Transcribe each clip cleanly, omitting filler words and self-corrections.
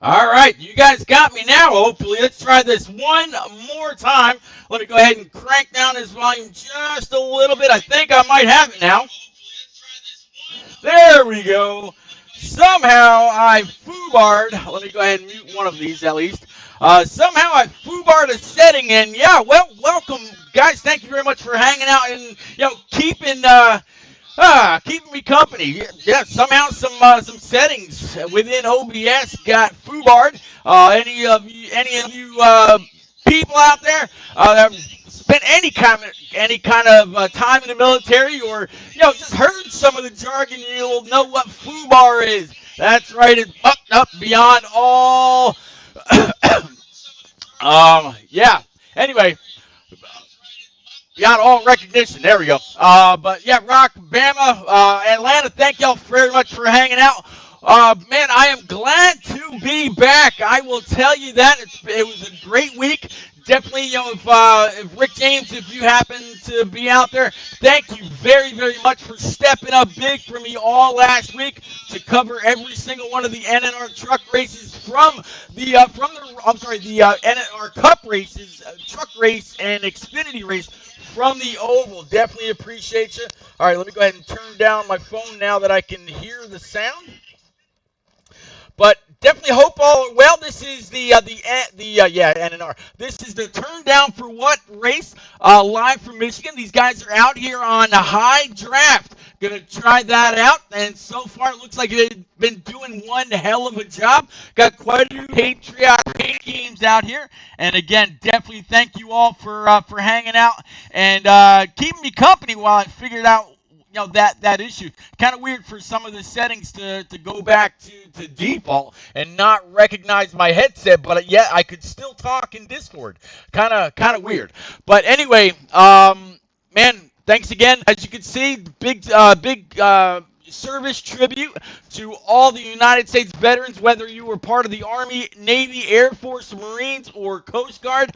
All right, you guys got me now, hopefully. Let's try this one more time. Let me go ahead and crank down this volume just a little bit. I think I might have it now. There we go. Somehow I foobarred. Let me go ahead and mute one of these at least. Somehow I foobarred a setting, and yeah, well, welcome, guys. Thank you very much for hanging out and keeping me company. Yeah, somehow some settings within OBS got foobarred. Any of you people out there that have spent any kind of time in the military, or just heard some of the jargon, you'll know what foobar is. That's right, it's up beyond all. Yeah. Anyway, beyond all recognition. There we go. But yeah, Rock, Bama, Atlanta, thank y'all very much for hanging out. Man, I am glad to be back. I will tell you that it was a great week. Definitely, if Rick James, if you happen to be out there, thank you very, very much for stepping up big for me all last week to cover every single one of the NNR truck races from the NNR Cup races, truck race and Xfinity race from the Oval. Definitely appreciate you. All right, let me go ahead and turn down my phone now that I can hear the sound. But definitely hope all are well. This is the NNR. This is the Turn Down for What race live from Michigan. These guys are out here on a high draft. Gonna try that out, and so far it looks like they've been doing one hell of a job. Got quite a few patriotic paint games out here, and again, definitely thank you all for hanging out and keeping me company while I figured out that issue. Kind of weird for some of the settings to go back to default and not recognize my headset, but yet I could still talk in Discord. Kind of weird. But anyway, man, thanks again. As you can see, big service tribute to all the United States veterans, whether you were part of the Army, Navy, Air Force, Marines, or Coast Guard.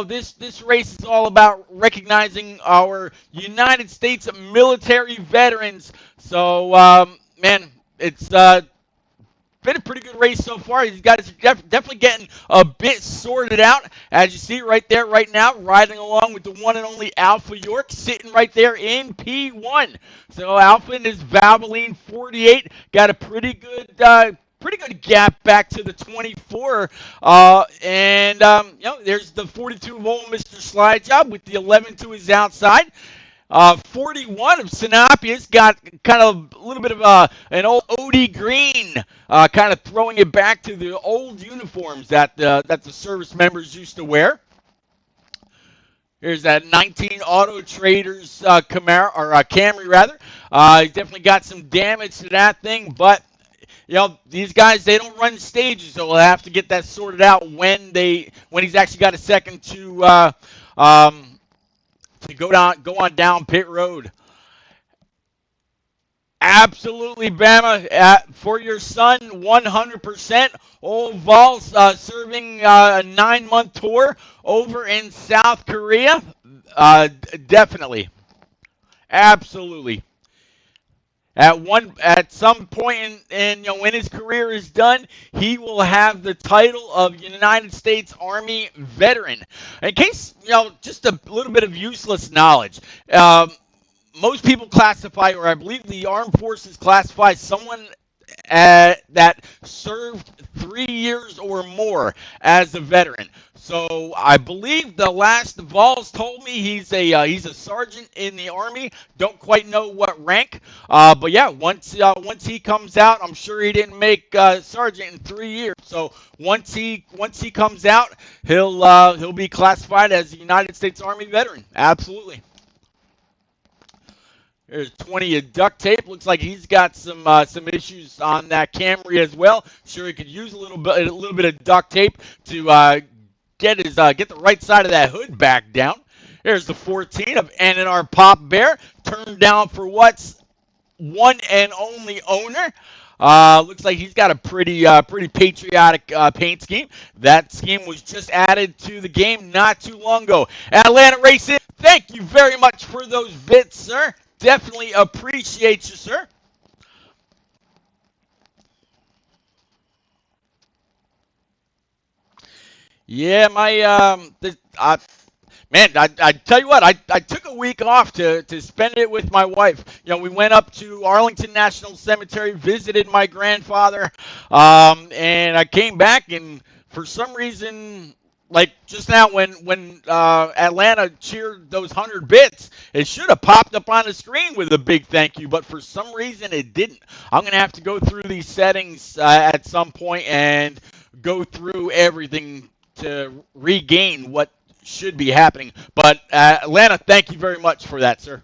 This race is all about recognizing our United States military veterans. So, man, it's been a pretty good race so far. These guys are definitely getting a bit sorted out. As you see right there, right now, riding along with the one and only Alpha York, sitting right there in P1. So Alpha in his Valvoline 48 got a pretty good gap back to the 24. There's the 42-volt Mr. Slide Job with the 11 to his outside. 41 of Sinopius got kind of a little bit of an old OD Green, kind of throwing it back to the old uniforms that the service members used to wear. Here's that 19 Auto Traders Camry rather. He's definitely got some damage to that thing, but these guys, they don't run stages, so we'll have to get that sorted out when he's actually got a second to go on down pit road. Absolutely, Bama, for your son, 100%. Old Vols serving a 9-month tour over in South Korea. Definitely, absolutely. At some point when his career is done, he will have the title of United States Army veteran. In case just a little bit of useless knowledge. Most people classify, or I believe the armed forces classify someone that served 3 years or more as a veteran. So I believe the last Vols told me he's a sergeant in the Army. Don't quite know what rank, but yeah, once he comes out, I'm sure he didn't make sergeant in 3 years. So once he comes out, he'll be classified as a United States Army veteran. Absolutely. There's 20 of duct tape. Looks like he's got some issues on that Camry as well. Sure, he could use a little bit of duct tape to get the right side of that hood back down. There's the 14 of NNR Pop Bear, turned down for what's one and only owner. Looks like he's got a pretty patriotic paint scheme. That scheme was just added to the game not too long ago. Atlanta Racing, thank you very much for those bits, sir. Definitely appreciate you, sir. Yeah, my man, I tell you what, I took a week off to spend it with my wife. You know, we went up to Arlington National Cemetery, visited my grandfather, and I came back, and for some reason, like just now when Atlanta cheered those 100 bits, it should have popped up on the screen with a big thank you, but for some reason it didn't. I'm gonna have to go through these settings at some point and go through everything to regain what should be happening. But Atlanta, thank you very much for that, sir.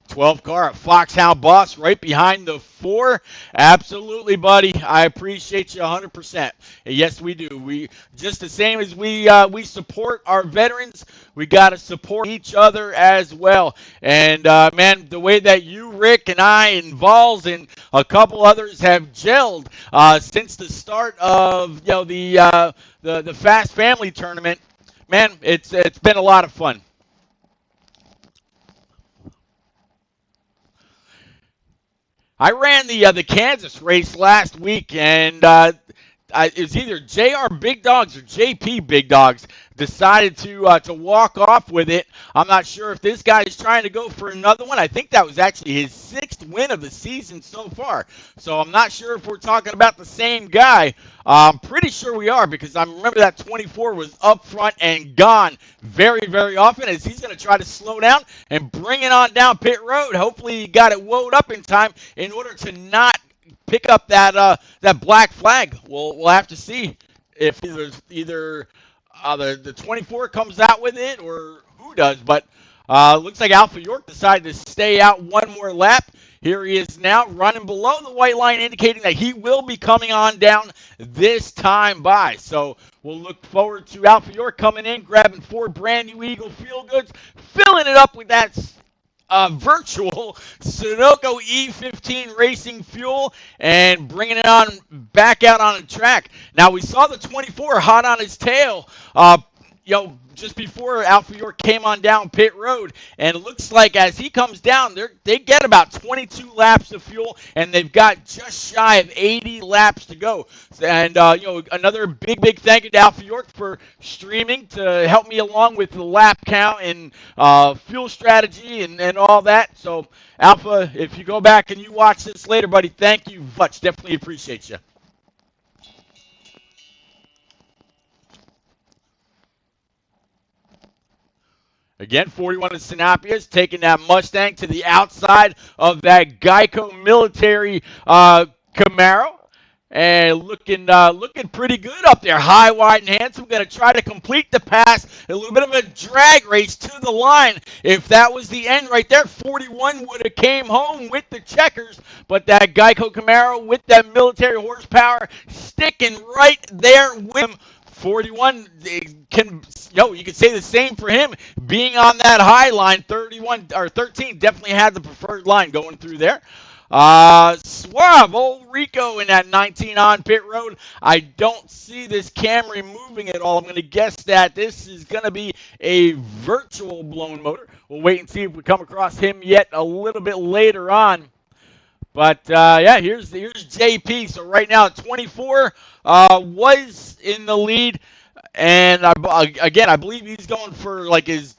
12 car, a Foxhound Boss right behind the 4. Absolutely, buddy. I appreciate you 100%. And yes, we do. We just the same as we support our veterans, we got to support each other as well. And man, the way that you, Rick, and I, and Vols, and a couple others have gelled since the start of the Fast Family tournament, man, it's been a lot of fun. I ran the Kansas race last week, and it was either JR Big Dogs or JP Big Dogs decided to walk off with it. I'm not sure if this guy is trying to go for another one. I think that was actually his 6th win of the season so far. So I'm not sure if we're talking about the same guy. I'm pretty sure we are because I remember that 24 was up front and gone very, very often as he's going to try to slow down and bring it on down pit road. Hopefully he got it woed up in time in order to not pick up that black flag. We'll have to see if either the 24 comes out with it or who does. But looks like Alpha York decided to stay out one more lap. Here he is now running below the white line, indicating that he will be coming on down this time by. So we'll look forward to Alpha York coming in, grabbing 4 brand new Eagle Feel Goods, filling it up with that virtual Sunoco E15 racing fuel and bringing it on back out on the track. Now we saw the 24 hot on his tail, just before Alpha York came on down pit road, and it looks like as he comes down, they get about 22 laps of fuel, and they've got just shy of 80 laps to go. And another big thank you to Alpha York for streaming to help me along with the lap count and fuel strategy and all that. So Alpha, if you go back and you watch this later, buddy, thank you much. Definitely appreciate you. Again, 41 of Sinapia's taking that Mustang to the outside of that Geico military Camaro. And looking pretty good up there. High, wide, and handsome. Going to try to complete the pass. A little bit of a drag race to the line. If that was the end right there, 41 would have came home with the checkers. But that Geico Camaro with that military horsepower sticking right there with him. 41 you could say the same for him being on that high line. 31 or 13 definitely had the preferred line going through there. Suave, old Rico in that 19 on pit road. I don't see this Camry moving at all. I'm going to guess that this is going to be a virtual blown motor. We'll wait and see if we come across him yet a little bit later on. But yeah, here's JP. So right now, 24 was in the lead, and again, I believe he's going for like his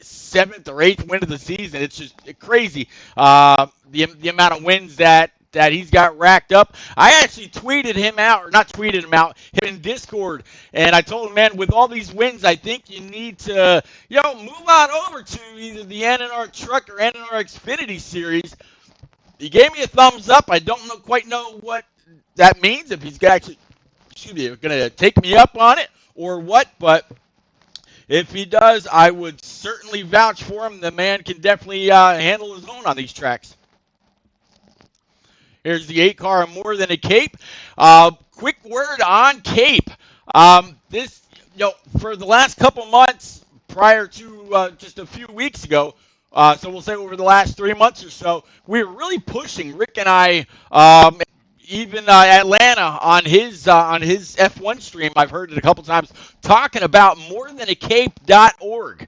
7th or 8th win of the season. It's just crazy the amount of wins that he's got racked up. I actually tweeted him out, or not tweeted him out, him in Discord, and I told him, man, with all these wins, I think you need to, move on over to either the NNR Truck or NNR Xfinity Series. He gave me a thumbs up. I don't quite know what that means, if he's actually, going to take me up on it or what, but if he does, I would certainly vouch for him. The man can definitely handle his own on these tracks. Here's the 8 car, More Than a Cape. Quick word on Cape. This, for the last couple months prior to just a few weeks ago, so we'll say over the last 3 months or so, we were really pushing, Rick and I, even Atlanta on his F1 stream, I've heard it a couple times talking about morethancape.org.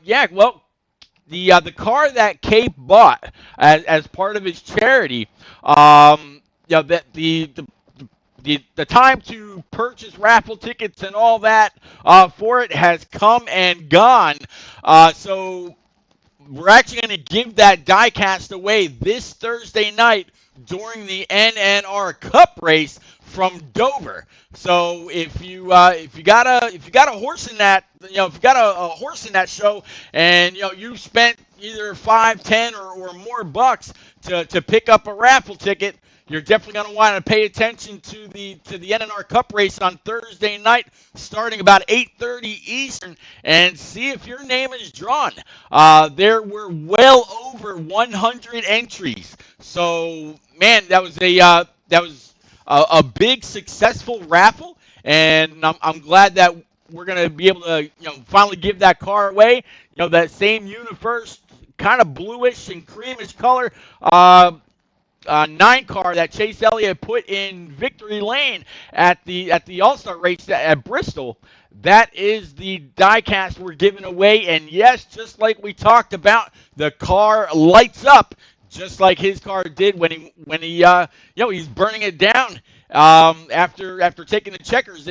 Yeah, well, the car that Cape bought as part of his charity, that the time to purchase raffle tickets and all that for it has come and gone. So we're actually going to give that diecast away this Thursday night during the NNR Cup race from Dover. So if you got a horse in that, if you got a horse in that show, and you spent either 5, 10, or more bucks to pick up a raffle ticket, you're definitely going to want to pay attention to the NNR Cup race on Thursday night, starting about 8:30 Eastern, and see if your name is drawn. There were well over 100 entries, so man, that was a big successful raffle, and I'm glad that we're going to be able to finally give that car away. That same Universe kind of bluish and creamish color. 9 car that Chase Elliott put in victory lane at the All-Star race at Bristol. That is the diecast we're giving away, and yes, just like we talked about, the car lights up just like his car did when he he's burning it down after taking the checkers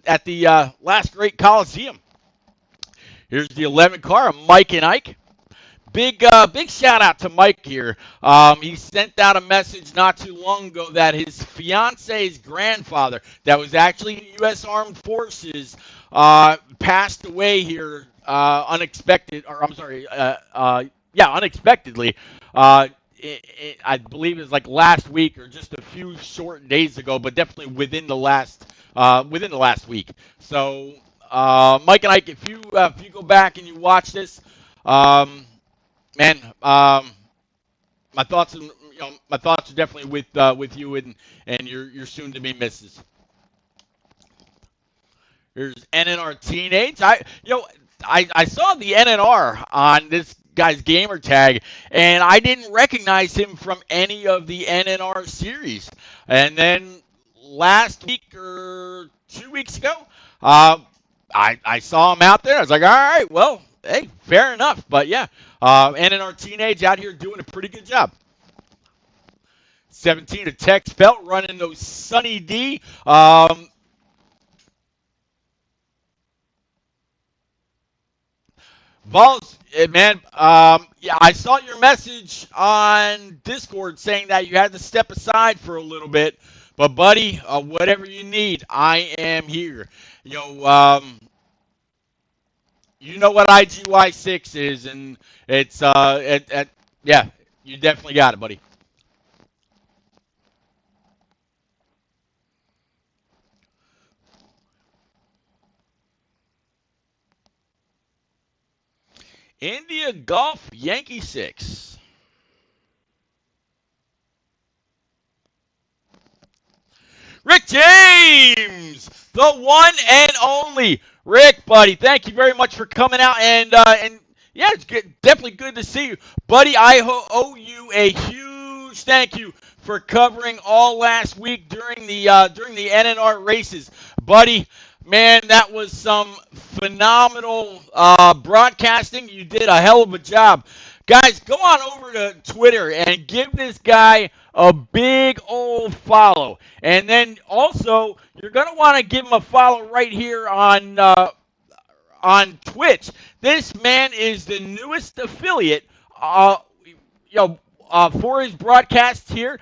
at the last great Coliseum. Here's the 11 car, Mike and Ike. Big shout out to Mike here. He sent out a message not too long ago that his fiance's grandfather, that was actually in U.S. Armed Forces, passed away here unexpectedly. I believe it was like last week or just a few short days ago, but definitely within the last week. So Mike and Ike, if you go back and you watch this. Man, my thoughts are definitely with you and your soon to be missus. Here's NNR Teenage. I saw the NNR on this guy's gamer tag, and I didn't recognize him from any of the NNR series. And then last week or 2 weeks ago, I saw him out there. I was like, all right, well, hey, fair enough. But yeah, NNR Teenage out here doing a pretty good job. 17 to Tex Felt running those Sunny D. Vols, man, yeah, I saw your message on Discord saying that you had to step aside for a little bit. But, buddy, whatever you need, I am here. You know what IGY6 is, and it's yeah, you definitely got it, buddy. India Golf Yankee 6. Rick James, the one and only. Rick, buddy, thank you very much for coming out, and yeah, it's definitely good to see you. Buddy, I owe you a huge thank you for covering all last week during the NNR races. Buddy, man, that was some phenomenal broadcasting. You did a hell of a job. Guys, go on over to Twitter and give this guy a big old follow. And then also, you're going to want to give him a follow right here on Twitch. This man is the newest affiliate, for his broadcasts here.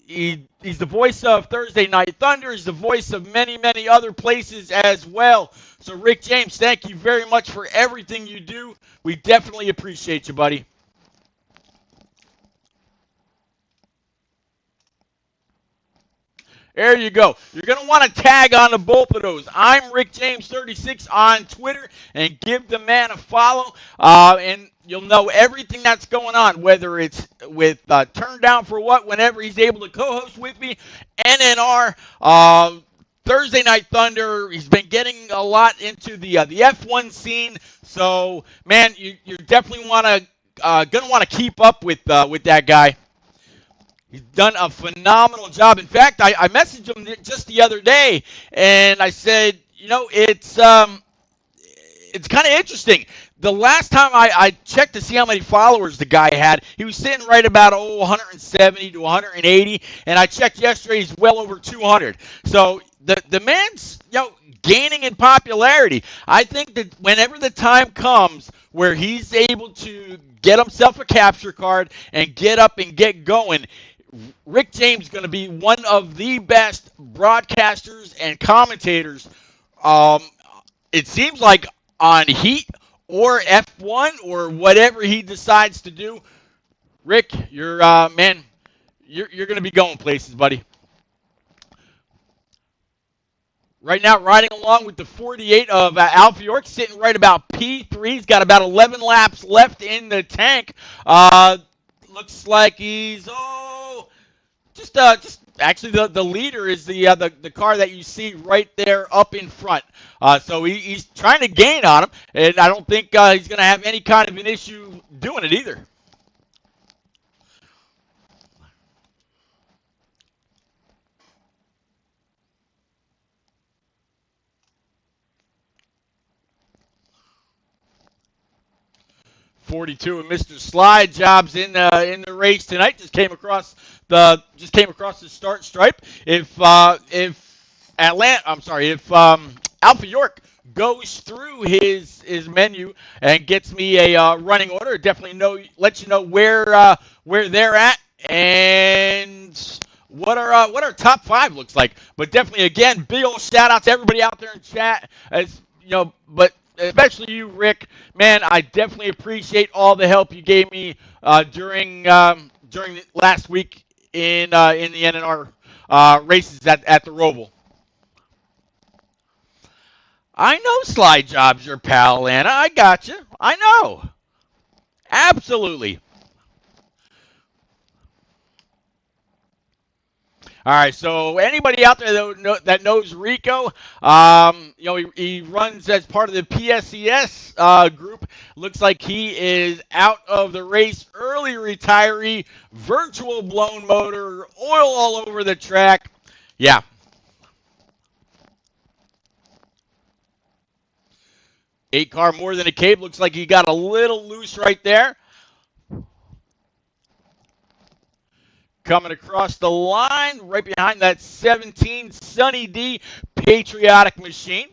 He's the voice of Thursday Night Thunder. He's the voice of many, many other places as well. So, Rick James, thank you very much for everything you do. We definitely appreciate you, buddy. There you go. You're going to want to tag on to both of those. I'm Rick James 36 on Twitter, and give the man a follow. And you'll know everything that's going on, whether it's with Turn Down for What, whenever he's able to co-host with me, NNR, Thursday Night Thunder. He's been getting a lot into the F1 scene. So, man, you definitely gonna want to keep up with that guy. He's done a phenomenal job. In fact, I messaged him just the other day, and I said, it's kind of interesting. The last time I checked to see how many followers the guy had, he was sitting right about 170 to 180, and I checked yesterday, he's well over 200. So the man's gaining in popularity. I think that whenever the time comes where he's able to get himself a capture card and get up and get going, Rick James is going to be one of the best broadcasters and commentators. Um, it seems like on Heat or F1 or whatever he decides to do. Rick, you're going to be going places, buddy. Right now, riding along with the 48 of Alpha York, sitting right about P3. He's got about 11 laps left in the tank. Looks like he's just actually the leader is the car that you see right there up in front. So he's trying to gain on him, and I don't think he's going to have any kind of an issue doing it either. .42 and Mr. Slide Jobs in the race tonight. Just came across the start stripe. If Alpha York goes through his menu and gets me a running order, definitely let you know where they're at and what our top 5 looks like. But definitely, again, big old shout out to everybody out there in chat. But especially you, Rick. Man, I definitely appreciate all the help you gave me during last week in the NNR races at the Roval. I know Slide Job's your pal, Anna. I got you. I know. Absolutely. All right, so anybody out there that knows Rico, he runs as part of the PSCS group. Looks like he is out of the race, early retiree, virtual blown motor, oil all over the track. Yeah. Eight car more than a cape. Looks like he got a little loose right there. Coming across the line, right behind that 17 Sunny D Patriotic Machine.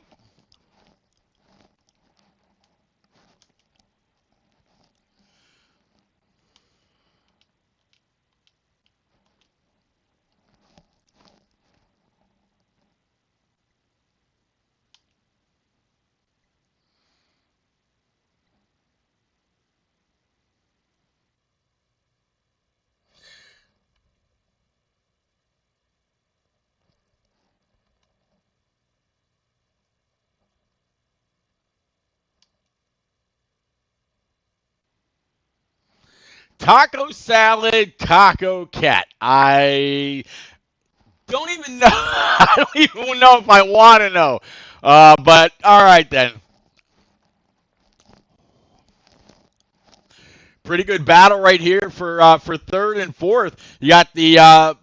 Taco salad, taco cat. I don't even know. I don't even know if I want to know. But all right then. Pretty good battle right here for third and fourth. You got the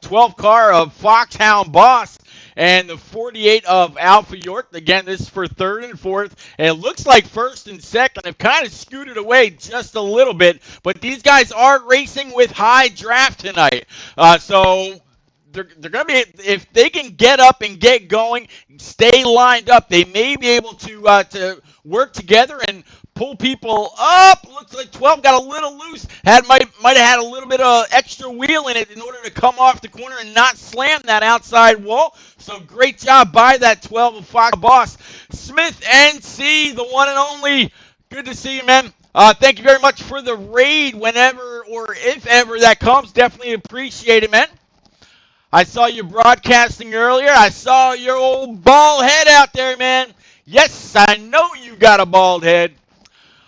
12 car of Foxhound Boss and the 48 of Alpha York. Again, this is for third and fourth. And it looks like first and second have kind of scooted away just a little bit. But these guys are racing with high draft tonight. So they're going to be, if they can get up and get going, stay lined up, they may be able to work together and pull people up. Looks like 12 got a little loose. Might have had a little bit of extra wheel in it in order to come off the corner and not slam that outside wall. So great job by that 12 of Fox Boss. Smith NC, the one and only. Good to see you, man. Thank you very much for the raid whenever or if ever that comes. Definitely appreciate it, man. I saw you broadcasting earlier. I saw your old bald head out there, man. Yes, I know you got a bald head.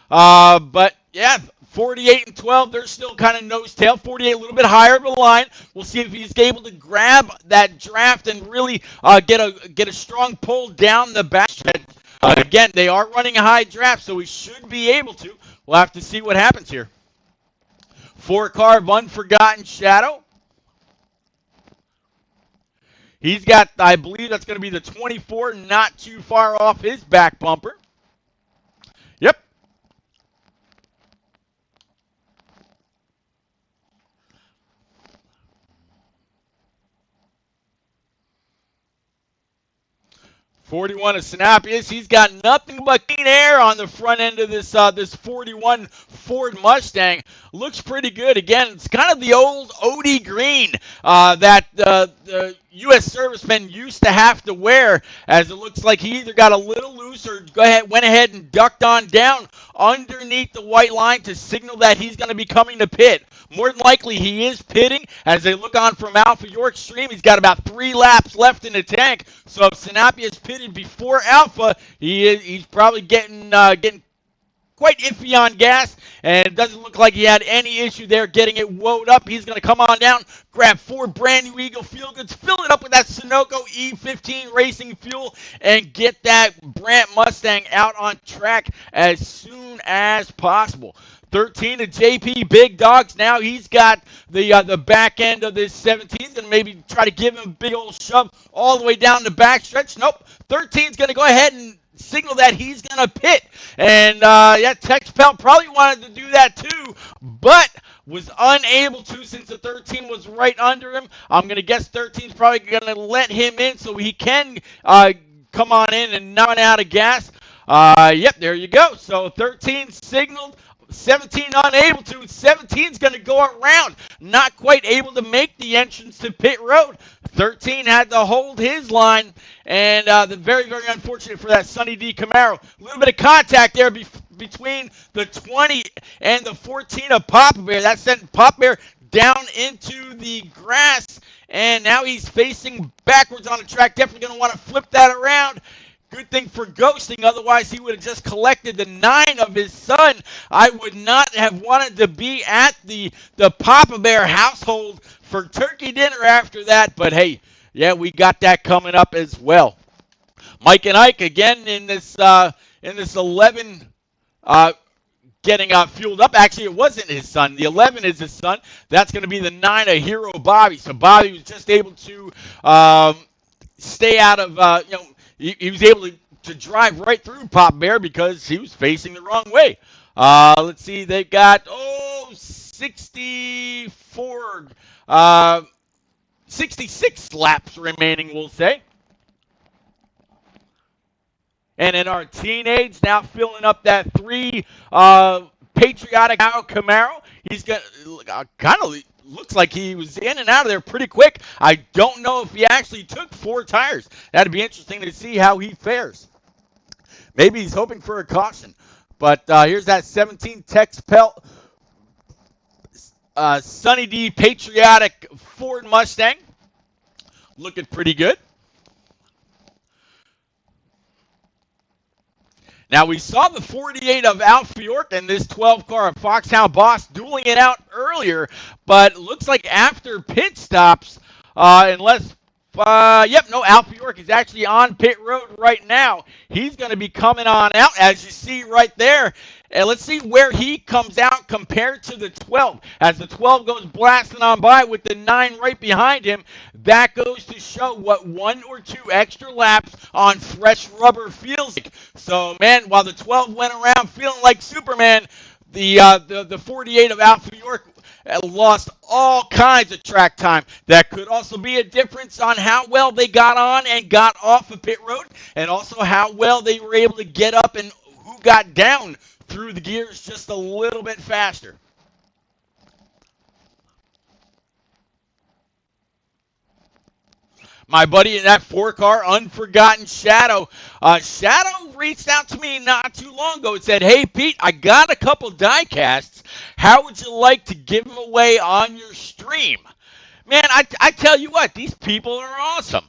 But yeah, 48 and 12, they're still kind of nose tail. 48 a little bit higher of a line. We'll see if he's able to grab that draft and really get a strong pull down the back. Again, they are running a high draft, so he should be able to. We'll have to see what happens here. 4-car Unforgotten Shadow. He's got, I believe that's going to be the 24, not too far off his back bumper. Yep. '41 of Sinapius. He's got nothing but clean air on the front end of this 41 Ford Mustang. Looks pretty good. Again, it's kind of the old OD green that the U.S. servicemen used to have to wear, as it looks like he either got a little loose or went ahead and ducked on down underneath the white line to signal that he's going to be coming to pit. More than likely, he is pitting. As they look on from Alpha York Stream, he's got about 3 laps left in the tank. So if Sinapius pitted before Alpha, he's probably getting quite iffy on gas, and it doesn't look like he had any issue there getting it woed up. He's going to come on down, grab 4 brand new Eagle Fuel Goods, fill it up with that Sunoco E15 racing fuel, and get that Brandt Mustang out on track as soon as possible. 13 to JP Big Dogs. Now he's got the back end of this 17. He's going to maybe try to give him a big old shove all the way down the backstretch. Nope. 13's going to go ahead and signal that he's going to pit. And, yeah, Tex Pelt probably wanted to do that too, but was unable to since the 13 was right under him. I'm going to guess 13's probably going to let him in so he can come on in and not run out of gas. Yep, there you go. So 13 signaled. 17 unable to. 17's going to go around. Not quite able to make the entrance to pit road. 13 had to hold his line. And the very, very unfortunate for that Sonny D. Camaro. A little bit of contact there between the 20 and the 14 of Papa Bear. That sent Papa Bear down into the grass. And now he's facing backwards on the track. Definitely going to want to flip that around. Good thing for ghosting, otherwise he would have just collected the 9 of his son. I would not have wanted to be at the Papa Bear household for turkey dinner after that, but hey, yeah, we got that coming up as well. Mike and Ike again in this 11 getting fueled up. Actually, it wasn't his son. The 11 is his son. That's going to be the 9 of Hero Bobby. So Bobby was just able to stay out of, he was able to drive right through Pop Bear because he was facing the wrong way. Let's see, they got, 66 laps remaining, we'll say. And in our teenage, now filling up that 3 Patriotic Camaro. He's got kind of looks like he was in and out of there pretty quick. I don't know if he actually took 4 tires. That'd be interesting to see how he fares. Maybe he's hoping for a caution. But here's that 17 Tex Pelt Sonny D Patriotic Ford Mustang. Looking pretty good. Now, we saw the 48 of Alpha York and this 12 car of Foxhound Boss dueling it out earlier, but looks like after pit stops, Alpha York is actually on pit road right now. He's going to be coming on out, as you see right there. And let's see where he comes out compared to the 12. As the 12 goes blasting on by with the 9 right behind him, that goes to show what 1 or 2 extra laps on fresh rubber feels like. So, man, while the 12 went around feeling like Superman, the 48 of Alpha York lost all kinds of track time. That could also be a difference on how well they got on and got off of pit road, and also how well they were able to get up and who got down through the gears just a little bit faster. My buddy in that 4-car, Unforgotten Shadow. Shadow reached out to me not too long ago and said, "Hey, Pete, I got a couple die casts. How would you like to give them away on your stream?" Man, I tell you what, these people are awesome.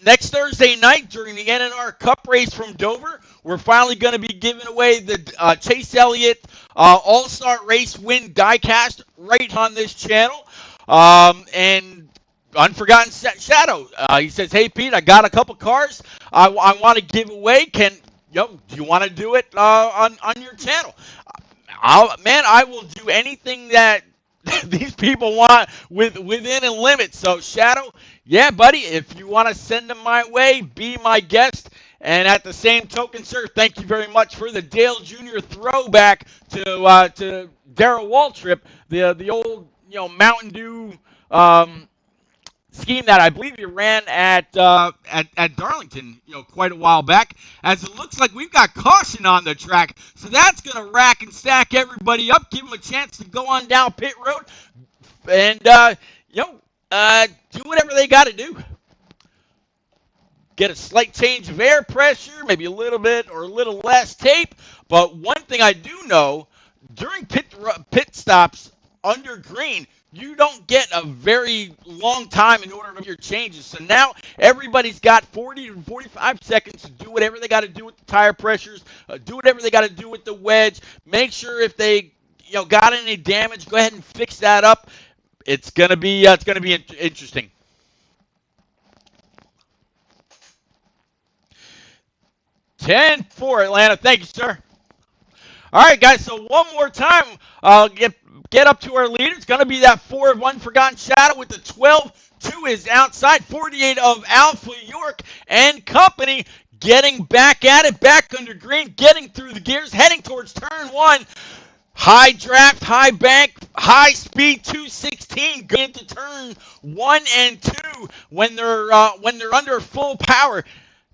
Next Thursday night during the NNR Cup race from Dover, we're finally going to be giving away the Chase Elliott All-Star Race Win diecast right on this channel. And Unforgotten Shadow, he says, "Hey, Pete, I got a couple cars I want to give away. Do you want to do it on your channel?" I will do anything that these people want within a limit. So, Shadow, yeah, buddy, if you want to send them my way, be my guest. And at the same token, sir, thank you very much for the Dale Jr. throwback to Darrell Waltrip, the old Mountain Dew scheme that I believe you ran at Darlington, quite a while back. As it looks like we've got caution on the track, so that's going to rack and stack everybody up, give them a chance to go on down pit road, and do whatever they got to do. Get a slight change of air pressure, maybe a little bit or a little less tape. But one thing I do know, during pit stops under green, you don't get a very long time in order to make your changes. So now everybody's got 40 to 45 seconds to do whatever they got to do with the tire pressures, do whatever they got to do with the wedge. Make sure if they got any damage, go ahead and fix that up. It's gonna be interesting. 10-4 Atlanta. Thank you, sir. All right, guys. So one more time, get up to our leader. It's going to be that 4 of Unforgotten Shadow with the 12-2 is outside. 48 of Alpha York and company getting back at it, back under green, getting through the gears, heading towards turn 1. High draft, high bank, high speed 216 going into turn 1 and 2 when they're under full power.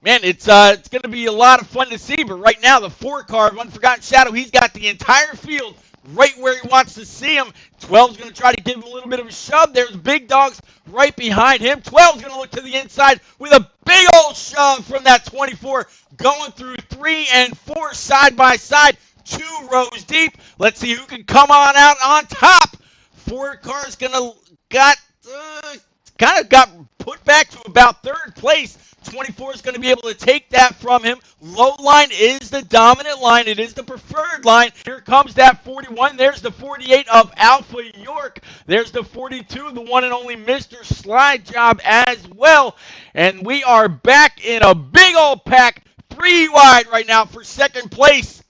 Man, it's going to be a lot of fun to see, but right now the 4 car of Unforgotten Shadow, he's got the entire field right where he wants to see him. 12's going to try to give him a little bit of a shove. There's Big Dogs right behind him. 12's going to look to the inside with a big old shove from that 24, going through 3 and 4 side by side, 2 rows deep. Let's see who can come on out on top. 4 cars got put back to about 3rd place. 24 is going to be able to take that from him. Low line is the dominant line. It is the preferred line. Here comes that 41. There's the 48 of Alpha York. There's the 42, the one and only Mr. Slide Job as well. And we are back in a big old pack, 3 wide right now for 2nd place.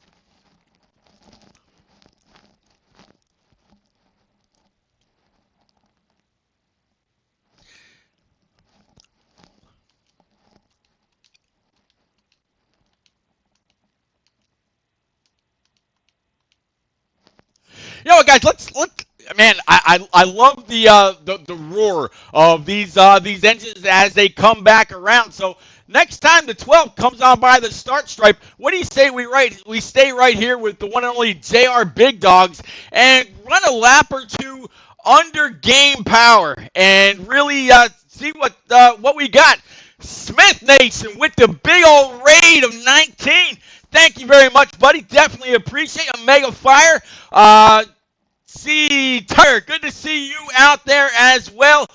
Guys, man, I love the roar of these engines as they come back around. So next time the 12 comes on by the start stripe, what do you say we stay right here with the one and only JR Big Dogs and run a lap or 2 under game power and really see what we got. Smith Nation with the big old raid of 19. Thank you very much, buddy. Definitely appreciate a mega fire. See Tire, good to see you out there as well.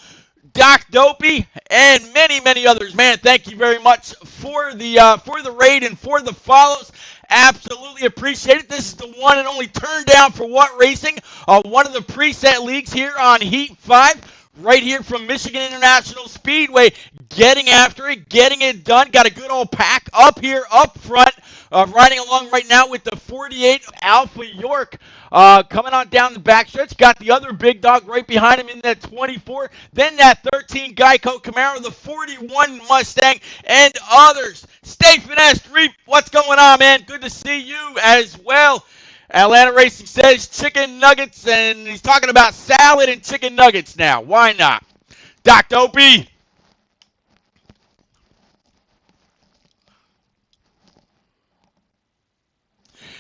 Doc Dopey and many, many others. Man, thank you very much for the raid and for the follows. Absolutely appreciate it. This is the one and only Turn Down for What Racing, one of the preset leagues here on Heat 5. Right here from Michigan International Speedway, getting after it, getting it done. Got a good old pack up here, up front, riding along right now with the 48 Alpha York. Coming on down the backstretch, got the other Big Dog right behind him in that 24. Then that 13 Geico Camaro, the 41 Mustang, and others. Stay finessed, Reap. What's going on, man? Good to see you as well. Atlanta Racing says chicken nuggets, and he's talking about salad and chicken nuggets now. Why not? Doc Dopey.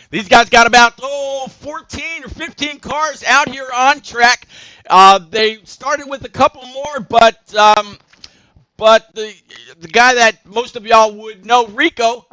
These guys got about 14 or 15 cars out here on track. They started with a couple more, but the guy that most of y'all would know, Rico,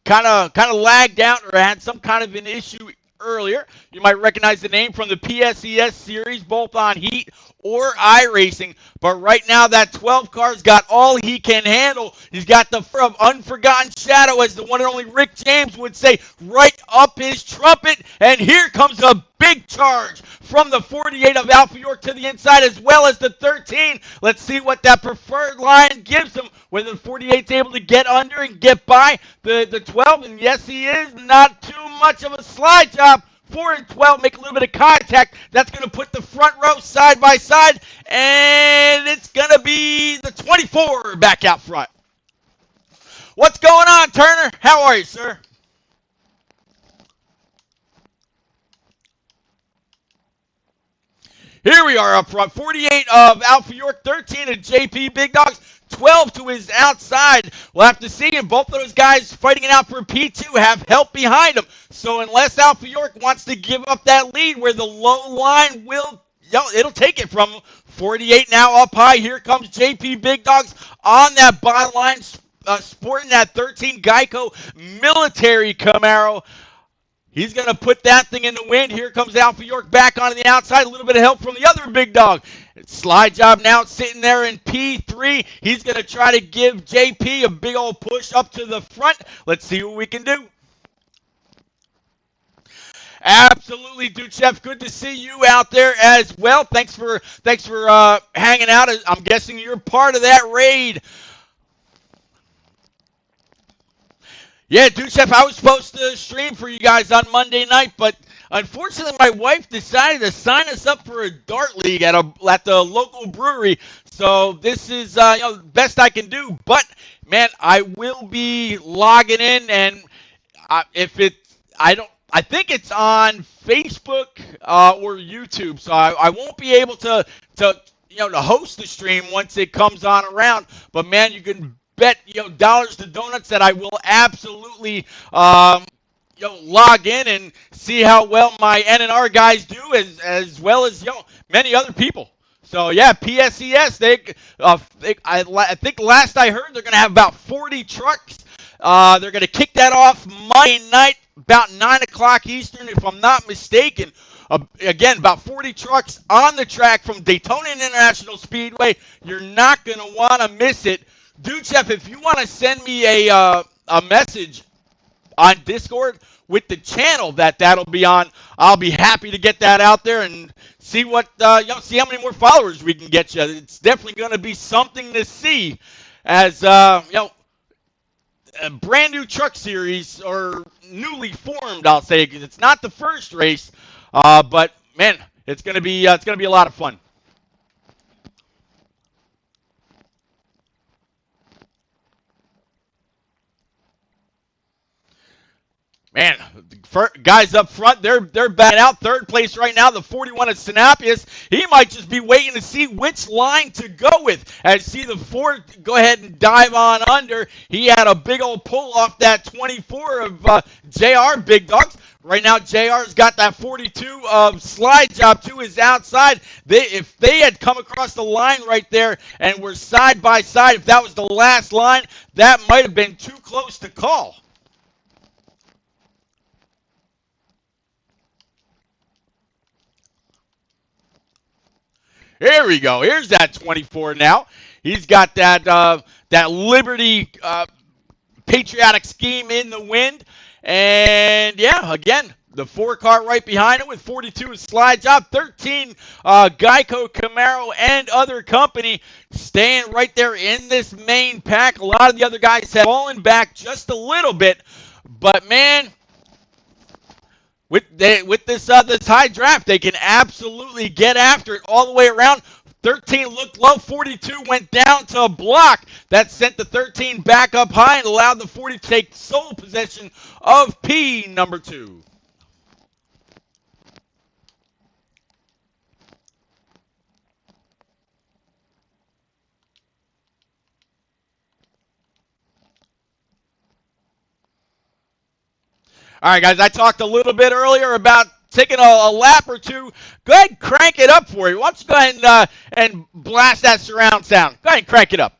kind of lagged out or had some kind of an issue earlier. You might recognize the name from the PSES series, both on Heat or iRacing. But right now, that 12 car's got all he can handle. He's got the from Unforgotten Shadow, as the one and only Rick James would say, right up his trumpet. And here comes a big charge from the 48 of Alpha York to the inside, as well as the 13. Let's see what that preferred line gives him, whether the 48's able to get under and get by the 12. And yes, he is. Not too much of a slide job. 4 and 12 make a little bit of contact. That's going to put the front row side by side, and it's going to be the 24 back out front. What's going on, Turner? How are you, sir? Here we are up front. 48 of Alpha York, 13 of JP Big Dogs, 12 to his outside. We'll have to see. And both of those guys fighting it out for P2 have help behind them. So unless Alpha York wants to give up that lead where the low line will, it'll take it from 48 now up high. Here comes JP Big Dogs on that byline, sporting that 13 Geico military Camaro. He's going to put that thing in the wind. Here comes Alpha York back onto the outside. A little bit of help from the other big dog. Slide job now sitting there in P3. He's going to try to give JP a big old push up to the front. Let's see what we can do. Absolutely, Duchev. Good to see you out there as well. Thanks for hanging out. I'm guessing you're part of that raid. Yeah, Duchev, I was supposed to stream for you guys on Monday night, but unfortunately my wife decided to sign us up for a dart league at the local brewery. So this is the best I can do. But man, I will be logging in, and I think it's on Facebook or YouTube. So I won't be able to host the stream once it comes on around. But man, you can bet dollars to donuts that I will absolutely log in and see how well my NNR guys do, as well as many other people. So yeah, PSES. I think last I heard they're going to have about 40 trucks. They're going to kick that off Monday night about 9 o'clock Eastern, if I'm not mistaken. Again, about 40 trucks on the track from Daytona International Speedway. You're not going to want to miss it. Duchev, if you want to send me a message on Discord with the channel that'll be on, I'll be happy to get that out there and see what see how many more followers we can get you. It's definitely going to be something to see, as a brand new truck series, or newly formed, I'll say, because it's not the first race, but man, it's going to be a lot of fun. Man, guys up front, they're batting out. Third place right now, the 41 of Sinapius. He might just be waiting to see which line to go with. As see the 4 go ahead and dive on under. He had a big old pull off that 24 of JR Big Dogs. Right now, JR's got that 42 of slide job to his outside. If they had come across the line right there and were side by side, if that was the last line, that might have been too close to call. Here we go. Here's that 24 now. He's got that Liberty patriotic scheme in the wind. And, yeah, again, the 4 car right behind it with 42 slide job, 13 Geico Camaro and other company staying right there in this main pack. A lot of the other guys have fallen back just a little bit. But, man, with this high draft, they can absolutely get after it all the way around. 13 looked low. 42 went down to a block. That sent the 13 back up high and allowed the 40 to take sole possession of P number 2. All right, guys, I talked a little bit earlier about taking a lap or two. Go ahead and crank it up for you. Why don't you go ahead and blast that surround sound. Go ahead and crank it up.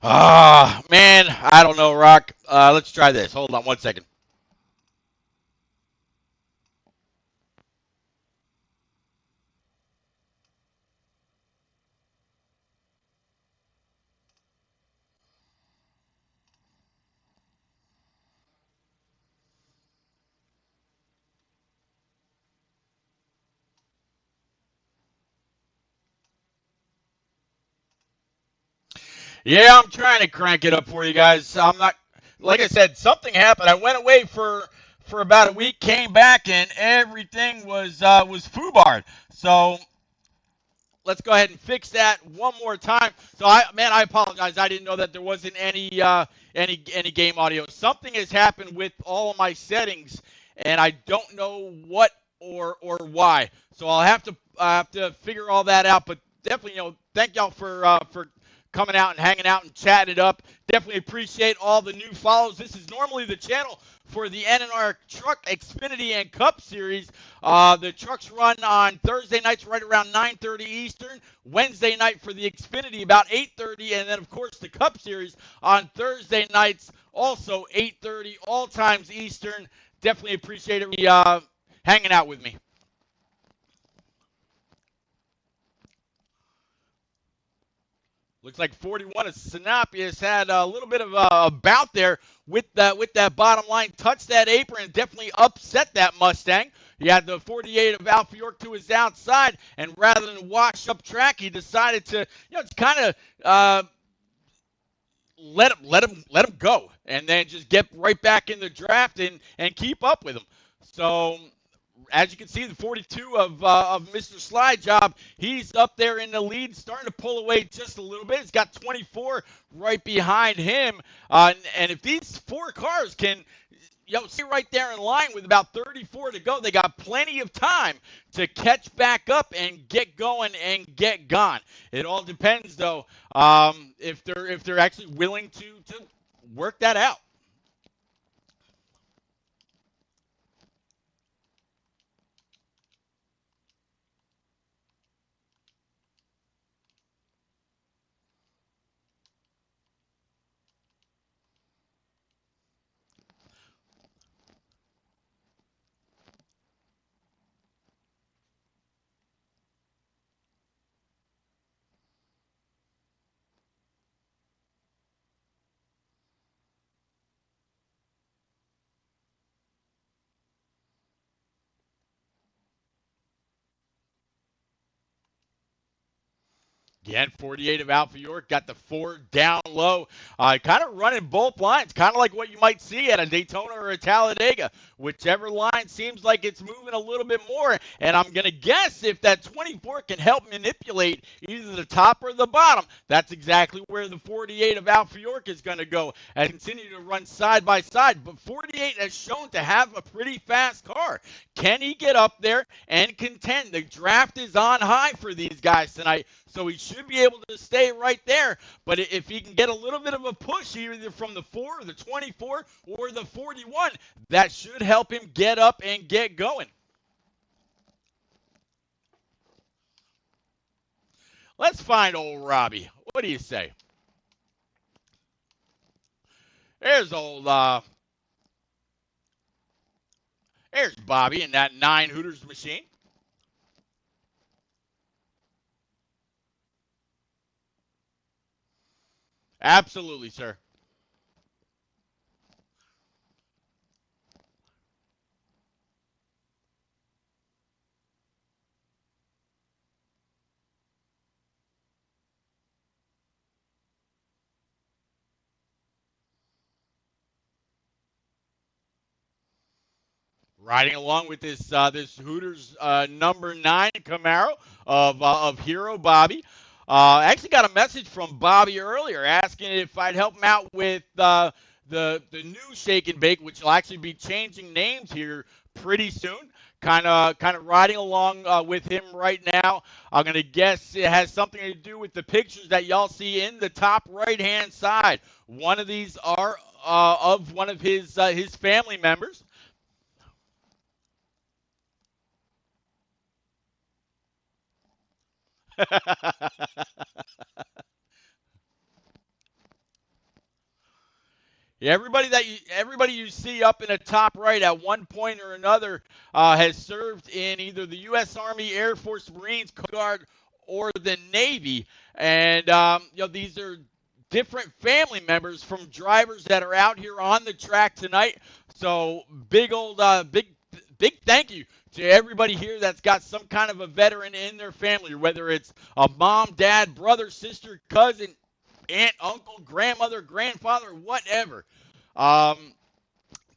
Ah, man, I don't know, Rock. Let's try this. Hold on 1 second. Yeah, I'm trying to crank it up for you guys. I'm not, like I said, something happened. I went away for about a week, came back, and everything was foobarred. So let's go ahead and fix that one more time. So I apologize. I didn't know that there wasn't any game audio. Something has happened with all of my settings, and I don't know what or why. So I'll have to figure all that out. But definitely, thank y'all for coming out and hanging out and chatting it up. Definitely appreciate all the new follows. This is normally the channel for the N&R Truck Xfinity and Cup Series. The trucks run on Thursday nights right around 9:30 Eastern. Wednesday night for the Xfinity about 8:30, and then of course the Cup Series on Thursday nights also 8:30 all times Eastern. Definitely appreciate it hanging out with me. Looks like 41 of Sinopia has had a little bit of a bout there with that bottom line. Touched that apron and definitely upset that Mustang. He had the 48 of Alpha York to his outside, and rather than wash up track, he decided to, just kind of let him go, and then just get right back in the draft and keep up with him. So as you can see, the 42 of Mr. Slide Job, he's up there in the lead, starting to pull away just a little bit. He's got 24 right behind him. And if these four cars can, stay right there in line with about 34 to go, they got plenty of time to catch back up and get going and get gone. It all depends, though, if they're actually willing to work that out. Again, 48 of Alpha York got the four down low. Kind of running both lines, kind of like what you might see at a Daytona or a Talladega. Whichever line seems like it's moving a little bit more. And I'm going to guess if that 24 can help manipulate either the top or the bottom, that's exactly where the 48 of Alpha York is going to go and continue to run side by side. But 48 has shown to have a pretty fast car. Can he get up there and contend? The draft is on high for these guys tonight, so he should be able to stay right there. But if he can get a little bit of a push, either from the 4, the 24, or the 41, that should help him get up and get going. Let's find old Robbie. What do you say? There's there's Bobby in that 9 Hooters machine. Absolutely, sir. Riding along with this Hooters number 9 Camaro of Hero Bobby. I actually got a message from Bobby earlier asking if I'd help him out with the new Shake and Bake, which will actually be changing names here pretty soon. Kind of riding along with him right now. I'm gonna guess it has something to do with the pictures that y'all see in the top right hand side. One of these are of one of his family members. everybody you see up in the top right at one point or another has served in either the U.S. Army, Air Force, Marines, Coast Guard, or the Navy, and these are different family members from drivers that are out here on the track tonight. So big thank you to everybody here that's got some kind of a veteran in their family, whether it's a mom, dad, brother, sister, cousin, aunt, uncle, grandmother, grandfather, whatever. Um,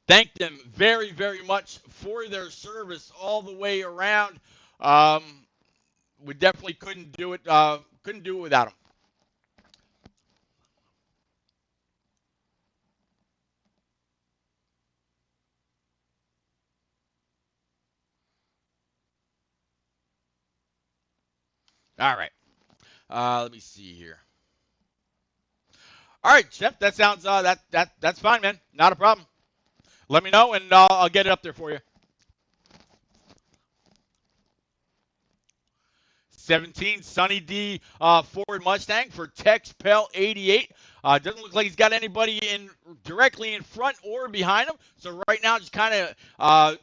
Thank them very, very much for their service all the way around. Um, we definitely couldn't do it. Couldn't do it without them. All right. Let me see here. All right, Chef. That sounds that's fine, man. Not a problem. Let me know, and I'll get it up there for you. 17, Sunny D Ford Mustang for Tex Pell 88. Doesn't look like he's got anybody in directly in front or behind him. So right now, just kind of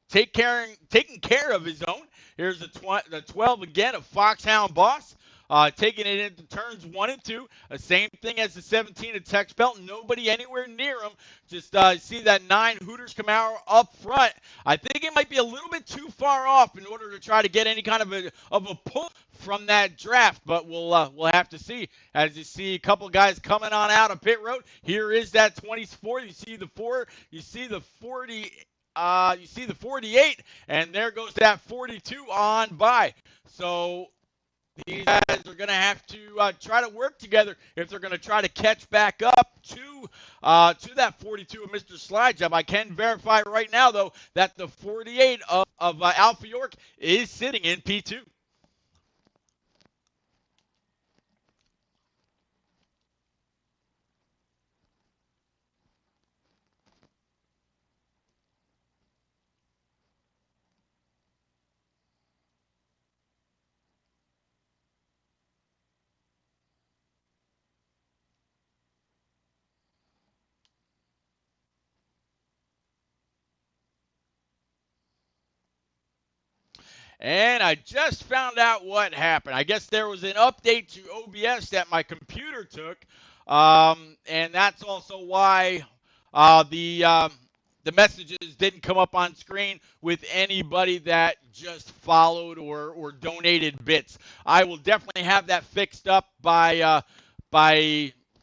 taking care of his own. Here's the 12 again of Foxhound Boss. Taking it into turns 1 and 2. Same thing as the 17 of Tex Pelt. Nobody anywhere near him. Just see that 9 Hooters Camaro up front. I think it might be a little bit too far off in order to try to get any kind of a pull from that draft, but we'll have to see. As you see a couple guys coming on out of pit road. Here is that 24. You see the 4. You see the 40. You see the 48, and there goes that 42 on by. So these guys are going to have to try to work together if they're going to try to catch back up to that 42 of Mr. Slidejob. I can verify right now, though, that the 48 of Alpha York is sitting in P2. And I just found out what happened. I guess there was an update to OBS that my computer took, and that's also why the messages didn't come up on screen with anybody that just followed or donated bits. I will definitely have that fixed up by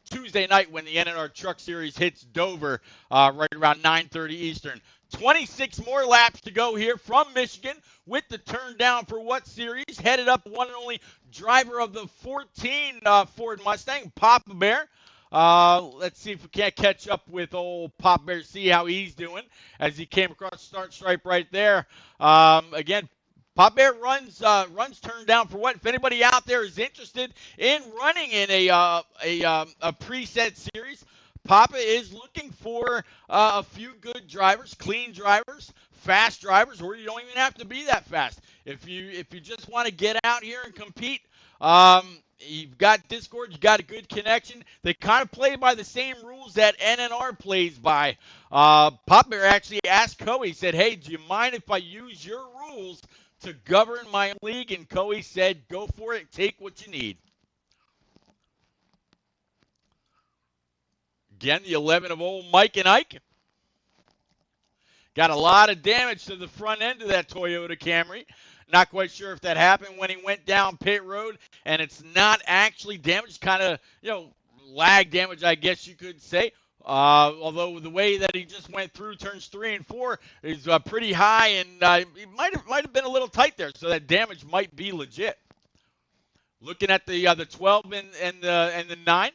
Tuesday night when the NNR Truck Series hits Dover, right around 9:30 Eastern. 26 more laps to go here from Michigan with the turn down for what series? Headed up one and only driver of the 14 Ford Mustang, Papa Bear. Let's see if we can't catch up with old Papa Bear, see how he's doing as he came across the start stripe right there. Again, Pop Bear runs turned down for what? If anybody out there is interested in running in a preset series, Papa is looking for a few good drivers, clean drivers, fast drivers, or you don't even have to be that fast. If you just want to get out here and compete, you've got Discord, you've got a good connection. They kind of play by the same rules that NNR plays by. Papa Bear actually asked Coe, he said, "Hey, do you mind if I use your rules to govern my league?" And Coe said, "Go for it. Take what you need." Again, the 11 of old Mike and Ike. Got a lot of damage to the front end of that Toyota Camry. Not quite sure if that happened when he went down pit road, and it's not actually damage, kind of, lag damage, I guess you could say. Although the way that he just went through turns 3 and 4 is pretty high, and it might have been a little tight there, so that damage might be legit. Looking at the 12 and the 9.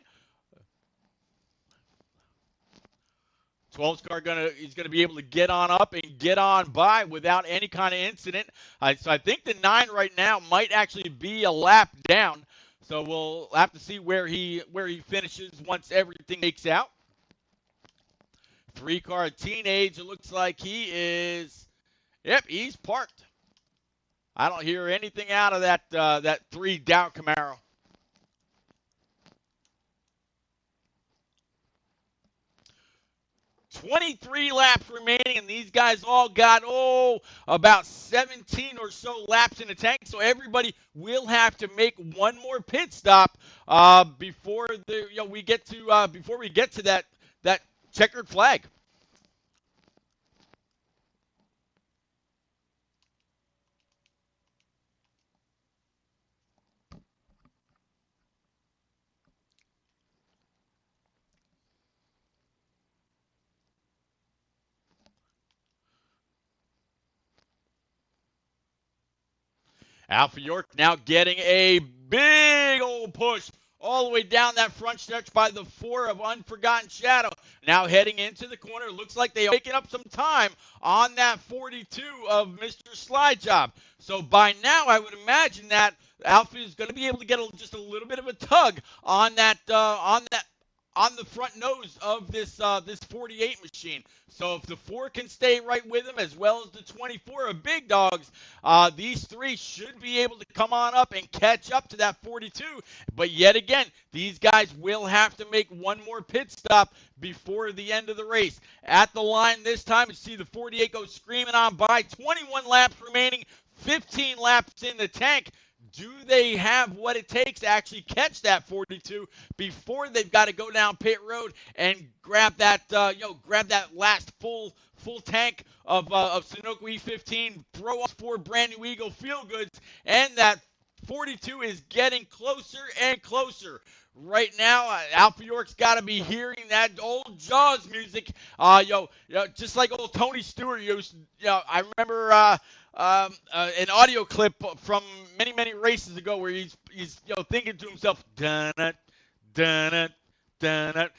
12's car he's gonna be able to get on up and get on by without any kind of incident. So I think the 9 right now might actually be a lap down. So we'll have to see where he finishes once everything takes out. 3-car Teenage. It looks like he is. Yep, he's parked. I don't hear anything out of that 3 Dow Camaro. 23 laps remaining, and these guys all got, about 17 or so laps in the tank. So everybody will have to make one more pit stop before we get to that checkered flag. Alpha York now getting a big old push all the way down that front stretch by the 4 of Unforgotten Shadow. Now heading into the corner. Looks like they are making up some time on that 42 of Mr. Slide Job. So by now, I would imagine that Alpha is going to be able to get just a little bit of a tug on on the front nose of this 48 machine. So if the 4 can stay right with him, as well as the 24 of Big Dogs, these 3 should be able to come on up and catch up to that 42. But yet again, these guys will have to make one more pit stop before the end of the race. At the line this time, you see the 48 go screaming on by. 21 laps remaining, 15 laps in the tank. Do they have what it takes to actually catch that 42 before they've got to go down pit road and grab that last full tank of Sunoco E15, throw up 4 brand new Eagle Feel Goods, and that 42 is getting closer and closer. Right now, Alpha York's got to be hearing that old Jaws music. Just like old Tony Stewart used. I remember an audio clip from many races ago where he's thinking to himself, dun it, dun it, dun it.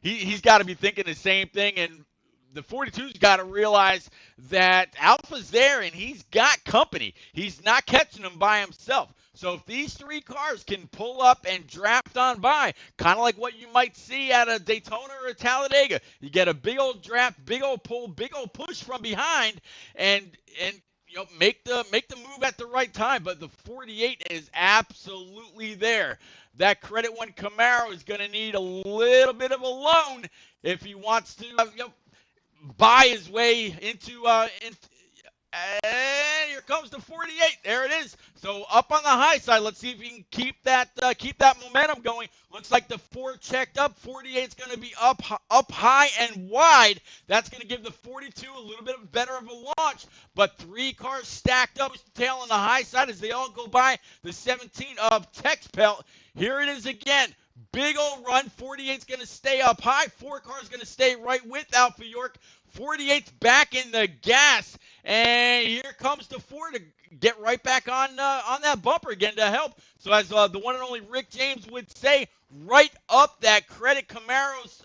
He's got to be thinking the same thing, and the 42's got to realize that Alpha's there and he's got company. He's not catching them by himself. So if these 3 cars can pull up and draft on by, kind of like what you might see at a Daytona or a Talladega, you get a big old draft, big old pull, big old push from behind, and make the move at the right time. But the 48 is absolutely there. That Credit One Camaro is going to need a little bit of a loan if he wants to buy his way into and here comes the 48. There it is. So up on the high side. Let's see if he can keep that momentum going. Looks like the 4 checked up. 48 is going to be up high and wide. That's going to give the 42 a little bit better of a launch. But 3 cars stacked up, tail on the high side as they all go by the 17 of Texpelt. Here it is again. Big old run. 48's going to stay up high. 4 cars going to stay right with Alpha York. 48's back in the gas, and here comes the 4 to get right back on that bumper again to help. So as the one and only Rick James would say, right up that Credit Camaro's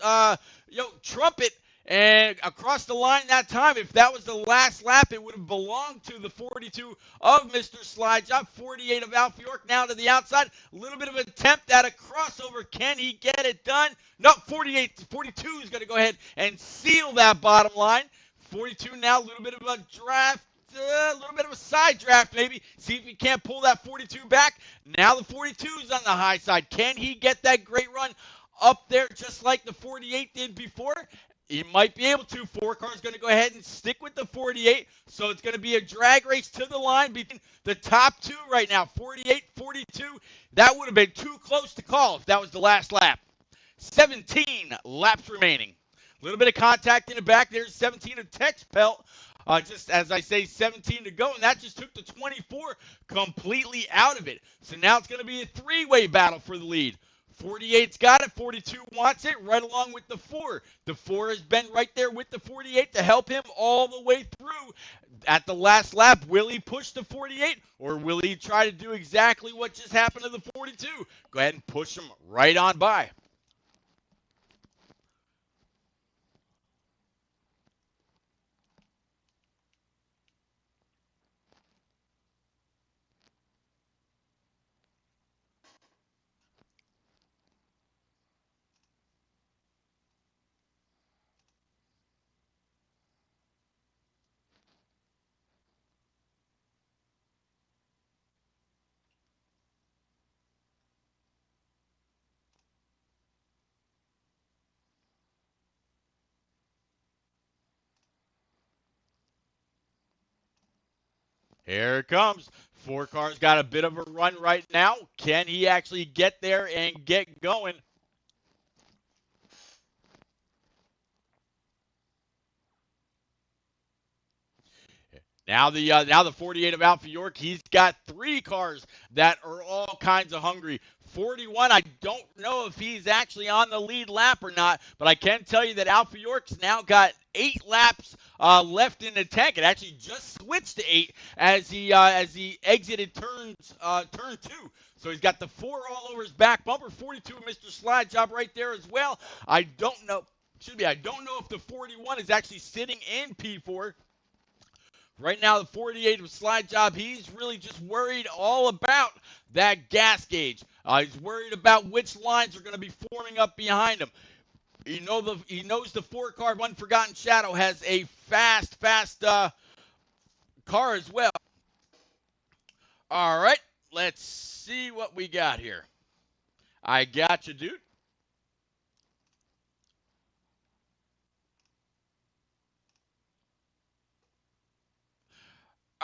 trumpet. And across the line that time, if that was the last lap, it would have belonged to the 42 of Mr. Slide Job. 48 of Alpha York now to the outside. A little bit of an attempt at a crossover. Can he get it done? No, 42 is going to go ahead and seal that bottom line. 42 now, a little bit of a draft. A little bit of a side draft maybe. See if he can't pull that 42 back. Now the 42 is on the high side. Can he get that great run up there just like the 48 did before? He might be able to. 4 cars going to go ahead and stick with the 48. So it's going to be a drag race to the line between the top 2 right now. 48, 42. That would have been too close to call if that was the last lap. 17 laps remaining. A little bit of contact in the back. There's 17 of Texpelt. Just as I say, 17 to go, and that just took the 24 completely out of it. So now it's going to be a 3-way battle for the lead. 48's got it. 42 wants it right along with the 4. The 4 has been right there with the 48 to help him all the way through. At the last lap, will he push the 48 or will he try to do exactly what just happened to the 42? Go ahead and push him right on by. Here it comes. Four Car's got a bit of a run right now. Can he actually get there and get going? Now the 48 of Alpha York, he's got three cars that are all kinds of hungry. 41, I don't know if he's actually on the lead lap or not, but I can tell you that Alpha York's now got 8 laps left in the tank. It actually just switched to 8 as he exited turn 2. So he's got the 4 all over his back bumper. 42, Mr. Slide Job right there as well. I don't know. I don't know if the 41 is actually sitting in P4. Right now, the 48 of Slide Job, he's really just worried all about that gas gauge. He's worried about which lines are going to be forming up behind him. He knows the 4 car of Unforgotten Shadow has a fast car as well. All right, let's see what we got here. I got you, dude.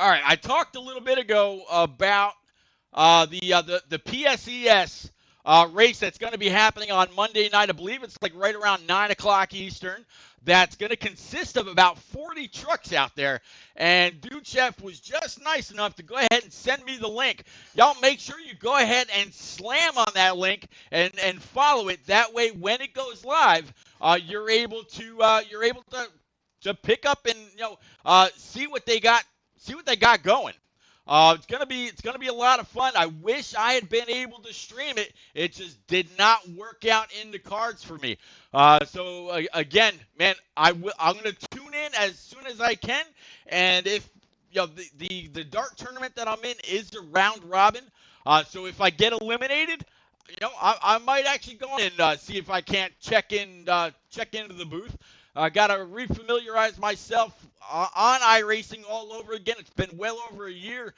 All right, I talked a little bit ago about the PSES race that's going to be happening on Monday night. I believe it's like right around 9 o'clock Eastern. That's going to consist of about 40 trucks out there. And Dude Chef was just nice enough to go ahead and send me the link. Y'all make sure you go ahead and slam on that link and follow it. That way, when it goes live, you're able to pick up and see what they got. See what they got going. It's gonna be a lot of fun. I wish I had been able to stream it. It just did not work out in the cards for me. So again, man, I'm gonna tune in as soon as I can. And if the dart tournament that I'm in is a round robin, so if I get eliminated, I might actually go and see if I can't check into the booth. I got to refamiliarize myself on iRacing all over again. It's been well over a year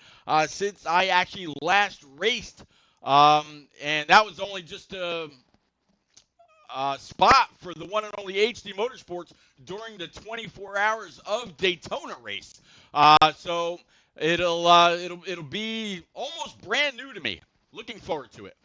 since I actually last raced, and that was only just a spot for the one and only HD Motorsports during the 24 hours of Daytona race. So it'll be almost brand new to me. Looking forward to it.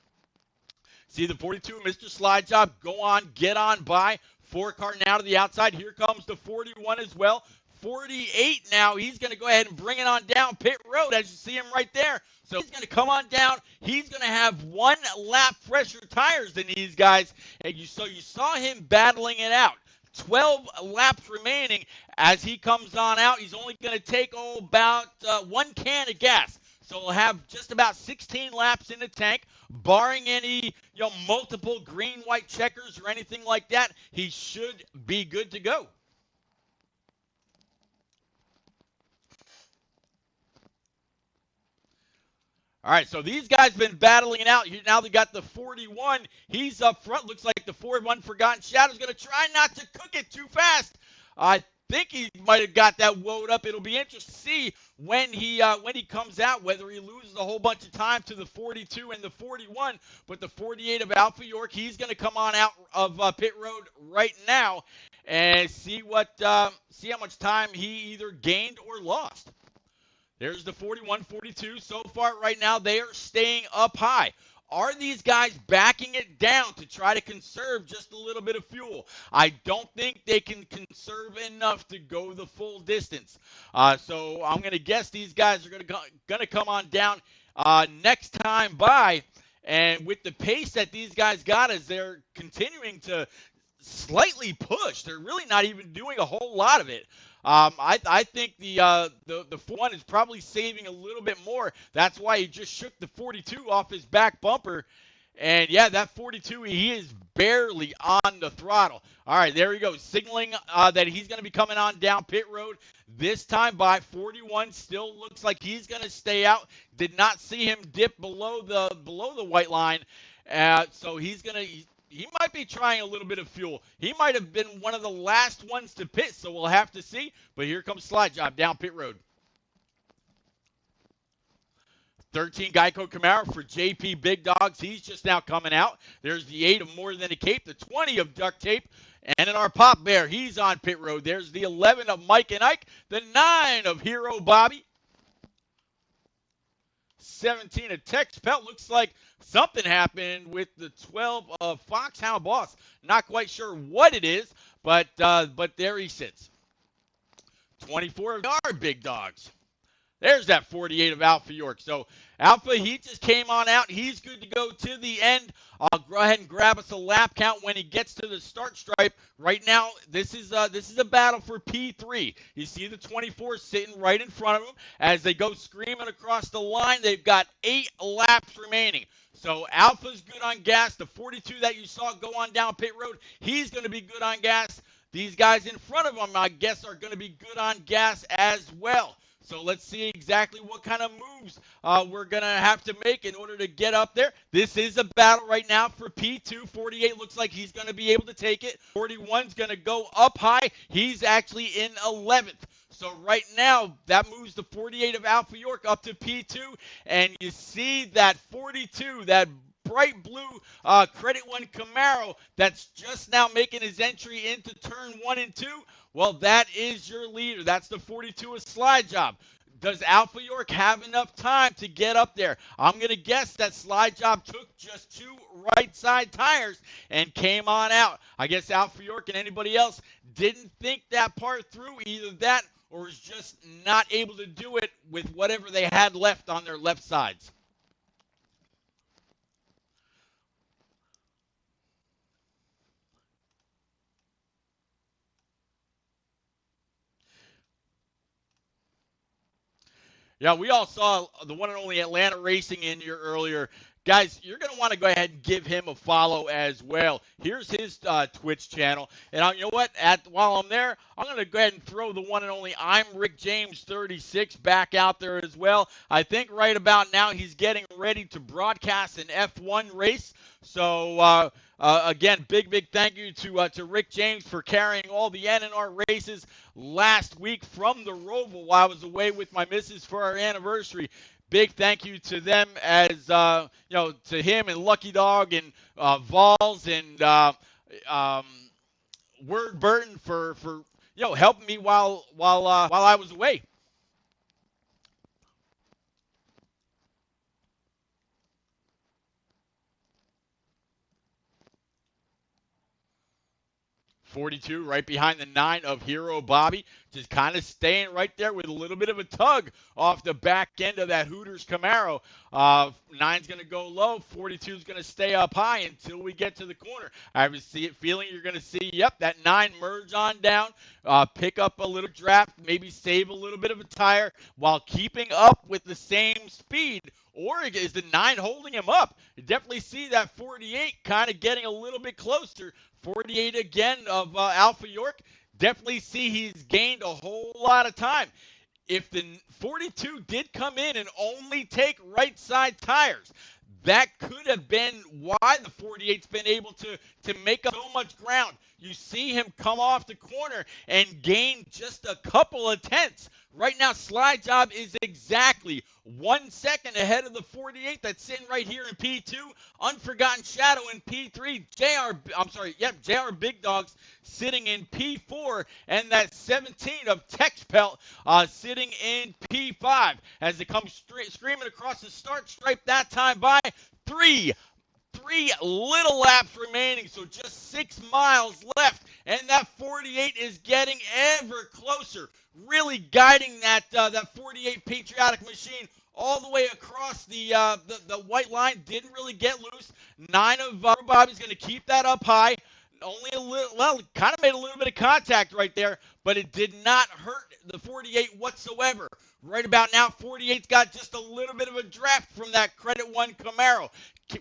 See the 42, Mr. Slide Job, go on, get on by. 4 car now to the outside. Here comes the 41 as well. 48 now. He's going to go ahead and bring it on down pit road as you see him right there. So he's going to come on down. He's going to have 1 lap fresher tires than these guys. And you saw him battling it out. 12 laps remaining as he comes on out. He's only going to take about 1 can of gas. So we'll have just about 16 laps in the tank, barring any multiple green-white checkers or anything like that. He should be good to go. All right, so these guys been battling it out. Now they got the 41. He's up front. Looks like the 41 Forgotten Shadow's going to try not to cook it too fast. I think he might have got that woed up. It'll be interesting to see when he comes out, whether he loses a whole bunch of time to the 42 and the 41. But the 48 of Alpha York, he's going to come on out of pit road right now and see how much time he either gained or lost. There's the 41, 42. So far right now, they are staying up high. Are these guys backing it down to try to conserve just a little bit of fuel? I don't think they can conserve enough to go the full distance. So I'm going to guess these guys are going to come on down next time by. And with the pace that these guys got as they're continuing to slightly push, they're really not even doing a whole lot of it. I think the 41 is probably saving a little bit more. That's why he just shook the 42 off his back bumper. And, yeah, that 42, he is barely on the throttle. All right, there he goes, signaling that he's going to be coming on down pit road. This time by 41 still looks like he's going to stay out. Did not see him dip below the white line. So he's going to he might be trying a little bit of fuel. He might have been one of the last ones to pit, so we'll have to see. But here comes Slide Job down pit road. 13 Geico Camaro for JP Big Dogs. He's just now coming out. There's the 8 of More Than a Cape, the 20 of Duct Tape, and in our Pop Bear, he's on pit road. There's the 11 of Mike and Ike, the 9 of Hero Bobby. 17 of Tex Pelt. Looks like something happened with the 12 of Foxhound Boss. Not quite sure what it is, but there he sits. 24 of our big dogs. There's that 48 of Alpha York. So Alpha, he just came on out. He's good to go to the end. I'll go ahead and grab us a lap count when he gets to the start stripe. Right now, this is a battle for P3. You see the 24 sitting right in front of him. As they go screaming across the line, they've got 8 laps remaining. So Alpha's good on gas. The 42 that you saw go on down pit road, he's going to be good on gas. These guys in front of him, I guess, are going to be good on gas as well. So let's see exactly what kind of moves we're going to have to make in order to get up there. This is a battle right now for P2. 48 looks like he's going to be able to take it. 41's going to go up high. He's actually in 11th. So right now, that moves the 48 of Alpha York up to P2. And you see that 42, that bright blue Credit One Camaro that's just now making his entry into turn 1 and 2. Well, that is your leader. That's the 42 of Slide Job. Does Alpha York have enough time to get up there? I'm going to guess that Slide Job took just 2 right side tires and came on out. I guess Alpha York and anybody else didn't think that part through. Either that or was just not able to do it with whatever they had left on their left sides. Yeah, we all saw the one and only Atlanta Racing in here earlier. Guys, you're going to want to go ahead and give him a follow as well. Here's his Twitch channel. And you know what? While I'm there, I'm going to go ahead and throw the one and only I'm Rick James 36 back out there as well. I think right about now he's getting ready to broadcast an F1 race. So, again, big thank you to Rick James for carrying all the NNR races last week from the Roval while I was away with my missus for our anniversary. Big thank you to them as, to him and Lucky Dog and Vols and Word Burton for helping me while I was away. 42 right behind the 9 of Hero Bobby, just kind of staying right there with a little bit of a tug off the back end of that Hooters Camaro. 9's going to go low. 42 is going to stay up high until we get to the corner. I have a feeling you're going to see, that 9 merge on down, pick up a little draft, maybe save a little bit of a tire while keeping up with the same speed. Or is the 9 holding him up? You definitely see that 48 kind of getting a little bit closer. 48 again of Alpha York. Definitely see he's gained a whole lot of time. If the 42 did come in and only take right side tires, that could have been why the 48's been able to make up so much ground. You see him come off the corner and gain just a couple of tenths. Right now, Slide Job is exactly 1 second ahead of the 48 that's sitting right here in P2. Unforgotten Shadow in P3. JR Big Dogs sitting in P4. And that 17 of Tex Pelt sitting in P5. As it comes screaming across the start stripe that time by three little laps remaining, so just 6 miles left, and that 48 is getting ever closer, really guiding that 48 Patriotic machine all the way across the white line. Didn't really get loose. 9 of Bobby's going to keep that up high. Only a little, kind of made a little bit of contact right there, but it did not hurt the 48 whatsoever. Right about now, 48's got just a little bit of a draft from that Credit One Camaro.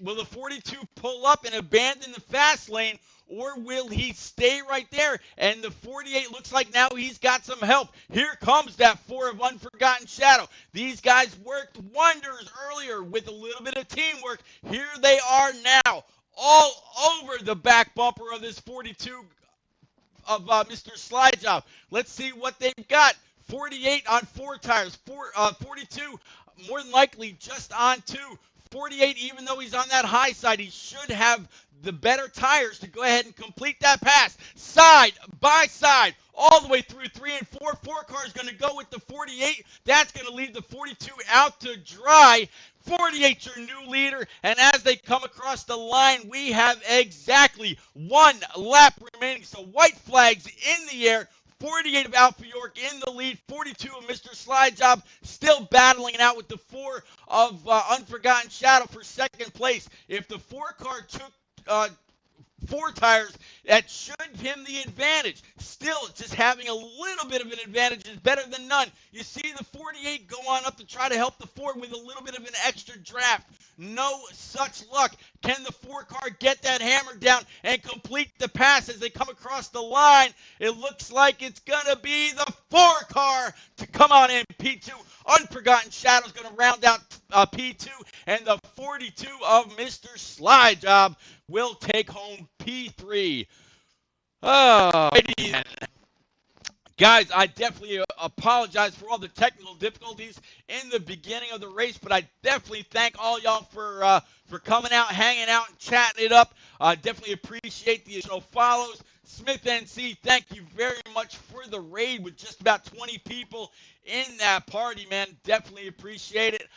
Will the 42 pull up and abandon the fast lane, or will he stay right there? And the 48 looks like now he's got some help. Here comes that 4 of Unforgotten Shadow. These guys worked wonders earlier with a little bit of teamwork. Here they are now, all over the back bumper of this 42 of Mr. Slide Job. Let's see what they've got. 48 on 4 tires. 42 more than likely just on 2. 48, even though he's on that high side, he should have the better tires to go ahead and complete that pass. Side by side, all the way through 3 and 4. 4 car's going to go with the 48. That's going to leave the 42 out to dry. 48's your new leader, and as they come across the line, we have exactly 1 lap remaining. So white flags in the air. 48 of Alpha York in the lead. 42 of Mr. Slide Job still battling it out with the 4 of Unforgotten Shadow for second place. If the 4 car took 4 tires, that should give him the advantage. Still, just having a little bit of an advantage is better than none. You see the 48 go on up to try to help the 4 with a little bit of an extra draft. No such luck. Can the 4 car get that hammer down and complete the pass as they come across the line? It looks like it's going to be the 4 car to come on in P2. Unforgotten Shadow's going to round out P2, and the 42 of Mr. Slide Job will take home P3. Guys, I definitely apologize for all the technical difficulties in the beginning of the race, but I definitely thank all y'all for coming out, hanging out, and chatting it up. Definitely appreciate the additional follows. Smith NC, thank you very much for the raid with just about 20 people in that party, man. Definitely appreciate it.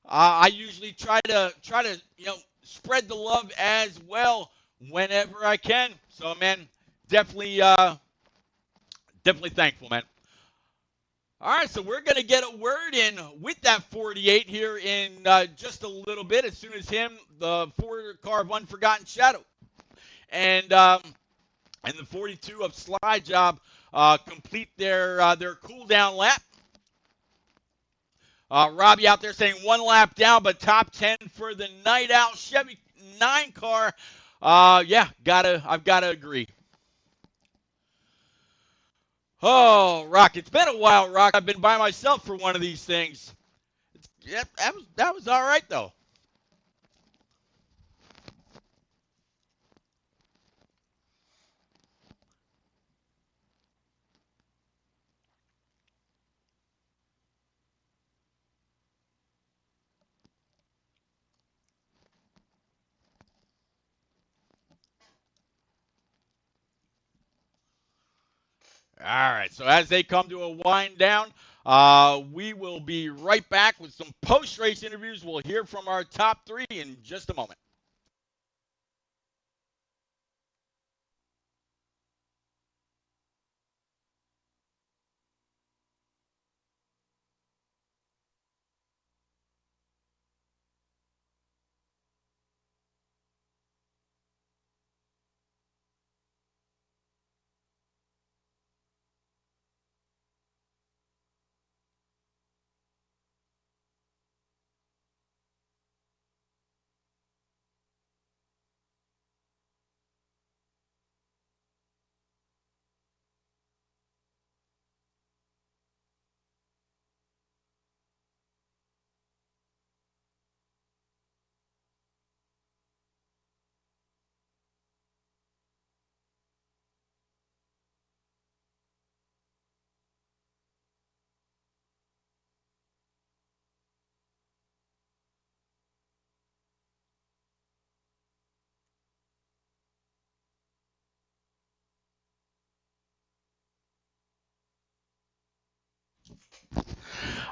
I usually try to spread the love as well whenever I can. So, man, definitely thankful, man. All right, so we're going to get a word in with that 48 here in just a little bit. As soon as the 4 car of Unforgotten Shadow, and the 42 of Slide Job complete their cool down lap. Robbie out there saying 1 lap down, but top 10 for the Night Owl Chevy 9 car. Yeah, I've gotta agree. Oh, Rock, it's been a while, Rock. I've been by myself for one of these things. That was all right though. All right, so as they come to a wind down, we will be right back with some post-race interviews. We'll hear from our top 3 in just a moment.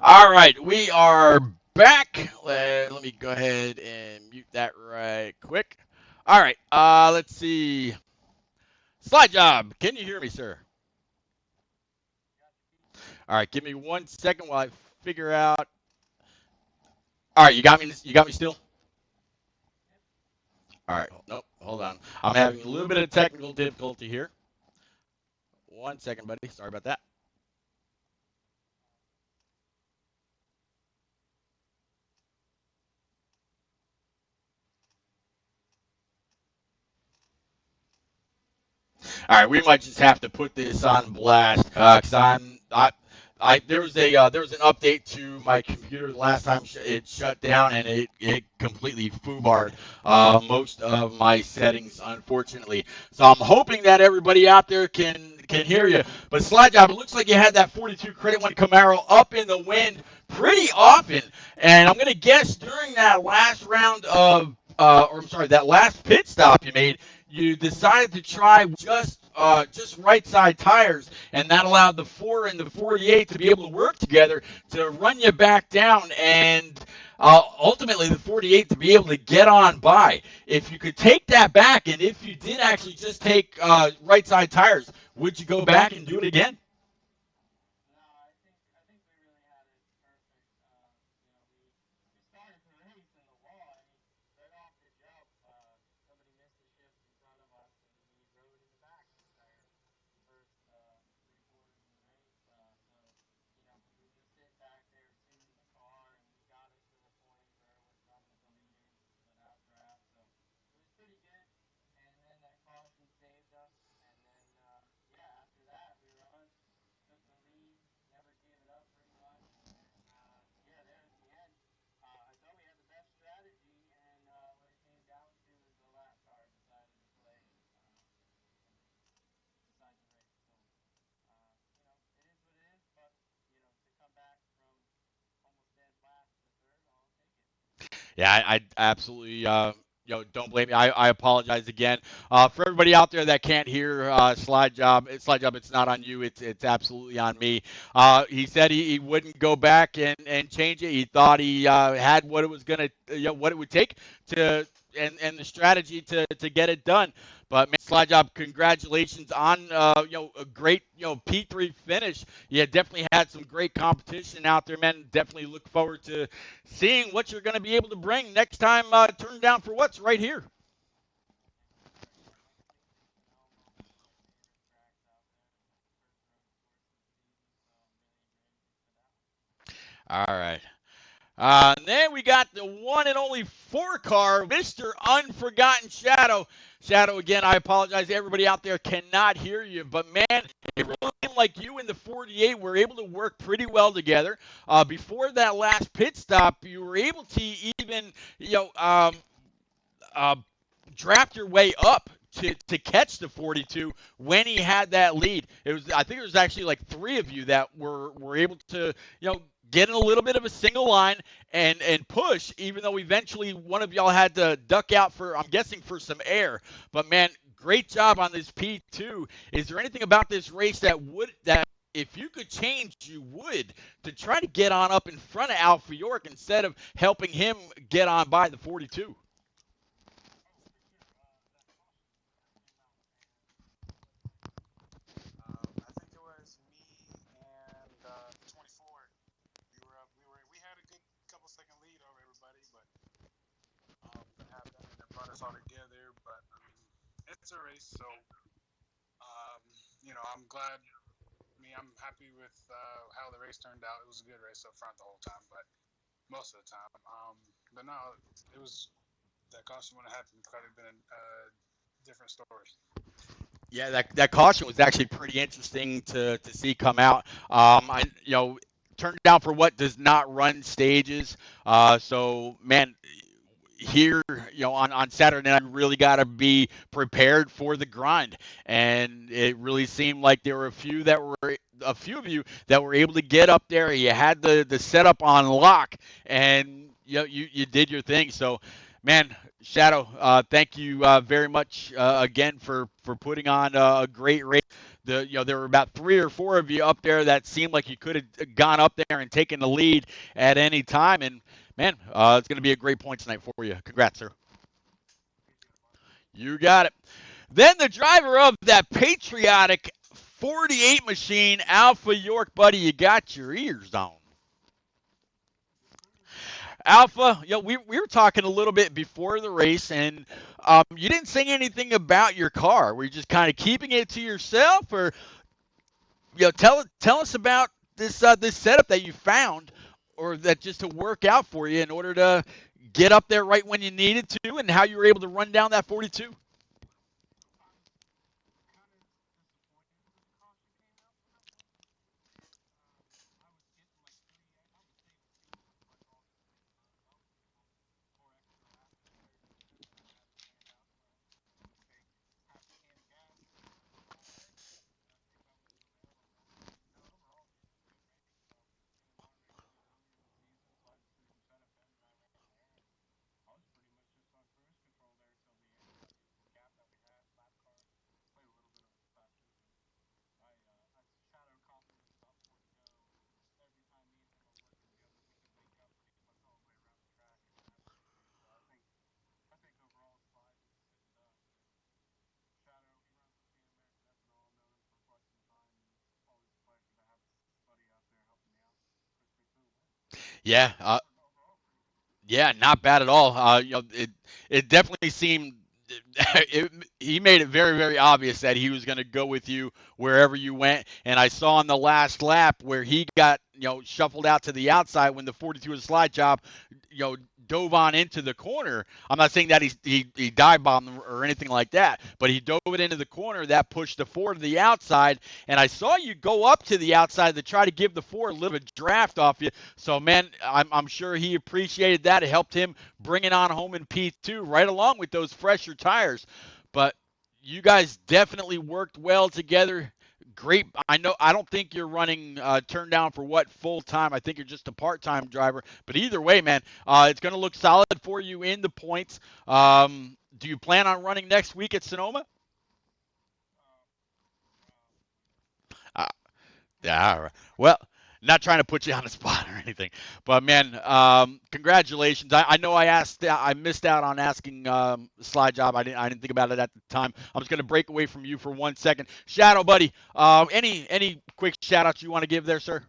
All right, we are back. Let me go ahead and mute that right quick. All right, let's see. Slide Job, can you hear me, sir? All right, give me 1 second while I figure out. All right, you got me. You got me still. All right, nope, hold on. I'm having a little bit of technical difficulty here. 1 second, buddy. Sorry about that. All right, we might just have to put this on blast because there was an update to my computer the last time it shut down, and it completely foobarred most of my settings, unfortunately. So I'm hoping that everybody out there can hear you. But Slide Job, it looks like you had that 42 Credit One Camaro up in the wind pretty often, and I'm gonna guess during that last round of that last pit stop you made, you decided to try just right side tires, and that allowed the 4 and the 48 to be able to work together to run you back down. And ultimately the 48 to be able to get on by. If you could take that back, and if you did actually just take right side tires, would you go back and do it again? Yeah, I absolutely. Don't blame me. I apologize again for everybody out there that can't hear slide job. Slide job. It's not on you. It's absolutely on me. He said he wouldn't go back and change it. He thought he had what it was gonna, what it would take to and the strategy to get it done. But man, slide job, congratulations on a great P3 finish. You definitely had some great competition out there, man. Definitely look forward to seeing what you're going to be able to bring next time. Turn down for what's right here. All right. And then we got the one and only four car, Mr. Unforgotten Shadow. Shadow, again, I apologize. Everybody out there cannot hear you, but man, it really seemed like you and the 48 were able to work pretty well together. Before that last pit stop, you were able to even, uh, draft your way up to catch the 42 when he had that lead. It was, I think it was actually like three of you that were able to get in a little bit of a single line and push, even though eventually one of y'all had to duck out for, I'm guessing, for some air. But man, great job on this P2. Is there anything about this race that if you could change, you would, to try to get on up in front of Alpha York instead of helping him get on by the 42? Yeah, that caution was actually pretty interesting to see come out. I turned down for what does not run stages. So man, here on Saturday night, you really got to be prepared for the grind, and it really seemed like there were a few of you that were able to get up there. You had the setup on lock, and you did your thing. So man, Shadow, thank you very much again for putting on a great race. There were about three or four of you up there that seemed like you could have gone up there and taken the lead at any time. And man, it's going to be a great point tonight for you. Congrats, sir. You got it. Then the driver of that patriotic 48 machine, Alpha York, buddy, you got your ears on. Alpha, we were talking a little bit before the race, and you didn't say anything about your car. Were you just kind of keeping it to yourself, or tell us about this setup that you found, or that just to work out for you in order to get up there right when you needed to, and how you were able to run down that 42. Yeah, yeah, not bad at all. It definitely seemed he made it very, very obvious that he was going to go with you wherever you went. And I saw on the last lap where he got shuffled out to the outside when the 42 was slide job, you know, dove on into the corner. I'm not saying that he dive bombed or anything like that, but he dove it into the corner that pushed the four to the outside. And I saw you go up to the outside to try to give the four a little bit of draft off you. So man, I'm sure he appreciated that. It helped him bring it on home in P2 right along with those fresher tires. But you guys definitely worked well together. Great. I don't think you're running turn down for what full time. I think you're just a part time driver. But either way, man, it's going to look solid for you in the points. Do you plan on running next week at Sonoma? Uh, Yeah, all right. Well, not trying to put you on the spot or anything, but man, congratulations. I know I missed out on asking Slide Job. I didn't think about it at the time. I'm just gonna break away from you for 1 second. Shadow, buddy. Any quick shout outs you want to give there, sir?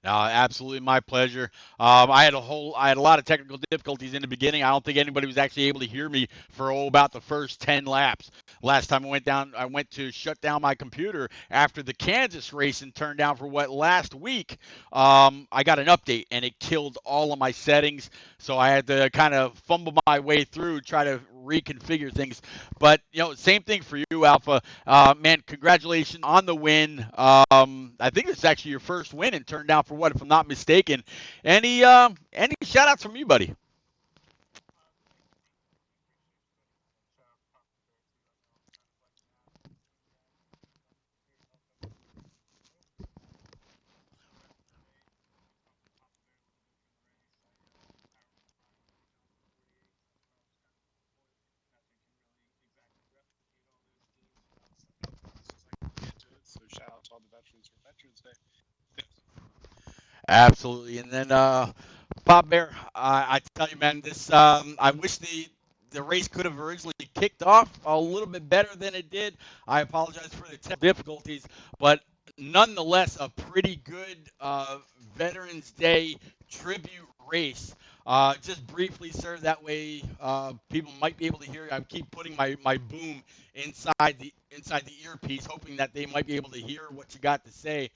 Absolutely my pleasure. I had a lot of technical difficulties in the beginning. I don't think anybody was actually able to hear me for about the first 10 laps. Last time I went to shut down my computer after the Kansas race and turned down for what last week. I got an update and it killed all of my settings, so I had to kind of fumble my way through, try to reconfigure things. But same thing for you, Alpha. Man, congratulations on the win. I think it's actually your first win and turned down for what, if I'm not mistaken. Any shout outs from you, buddy? Absolutely. And then Pop Bear, I tell you, man, this I wish the race could have originally kicked off a little bit better than it did. I apologize for the technical difficulties, but nonetheless, a pretty good Veterans Day tribute race. Just briefly, sir, that way people might be able to hear. I keep putting my boom inside the earpiece, hoping that they might be able to hear what you got to say.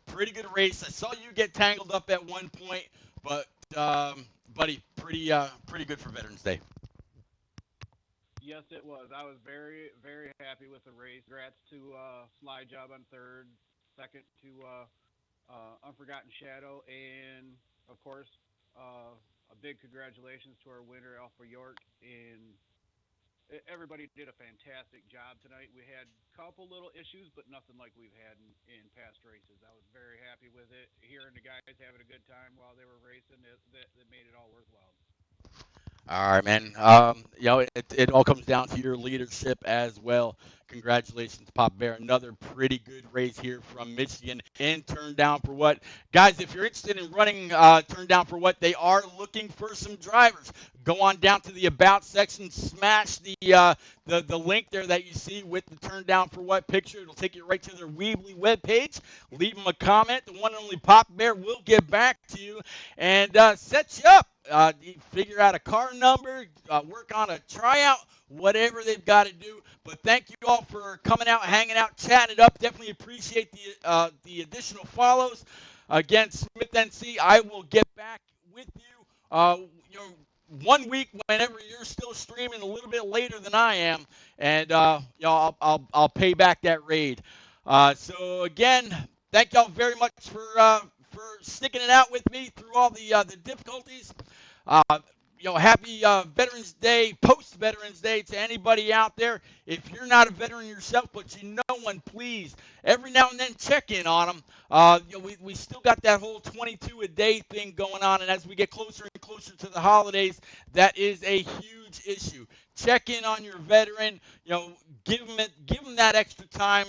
Pretty good race. I saw you get tangled up at one point, but buddy, pretty good for Veterans Day. Yes, it was. I was very, very happy with the race. Congrats to Slide Job on third, second to Unforgotten Shadow, and of course, a big congratulations to our winner, Alpha York. And everybody did a fantastic job tonight. We had a couple little issues, but nothing like we've had in past races. I was very happy with it. Hearing the guys having a good time while they were racing, that made it all worthwhile. All right, man. It all comes down to your leadership as well. Congratulations, Pop Bear. Another pretty good race here from Michigan in Turn Down for What. Guys, if you're interested in running Turn Down for What, they are looking for some drivers. Go on down to the About section, smash the link there that you see with the Turn Down for What picture. It'll take you right to their Weebly webpage. Leave them a comment. The one and only Pop Bear will get back to you and set you up. You figure out a car number, work on a tryout, whatever they've got to do. But thank you all for coming out, hanging out, chatting it up. Definitely appreciate the additional follows. Again, Smith NC, I will get back with you. You know, 1 week whenever you're still streaming a little bit later than I am, and I'll pay back that raid. So again, thank y'all very much for sticking it out with me through all the difficulties. Uh, happy Veterans Day, post-Veterans Day to anybody out there. If you're not a veteran yourself, but you know one, please, every now and then check in on them. We still got that whole 22 a day thing going on, and as we get closer and closer to the holidays, that is a huge issue. Check in on your veteran. Give them that extra time.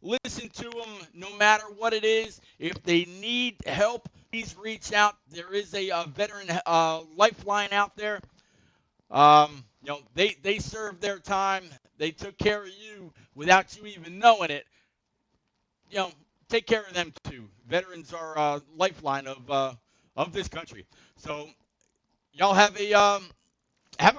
Listen to them no matter what it is. If they need help, please reach out. There is a veteran lifeline out there. They served their time. They took care of you without you even knowing it. You know, take care of them too. Veterans are a lifeline of this country. So y'all have a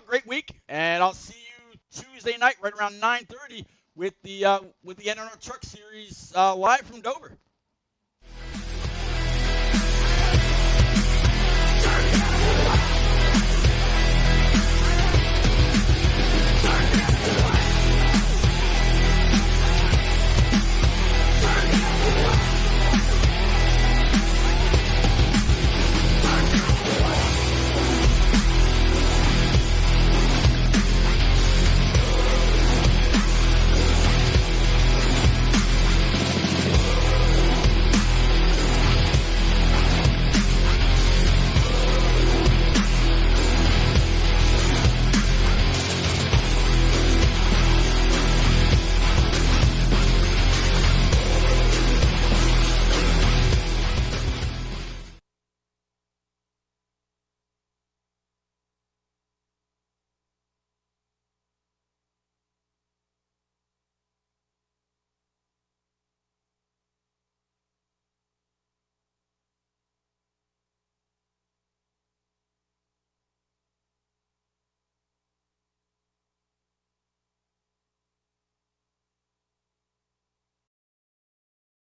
great week, and I'll see you Tuesday night right around 9:30 with the NNR Truck Series live from Dover.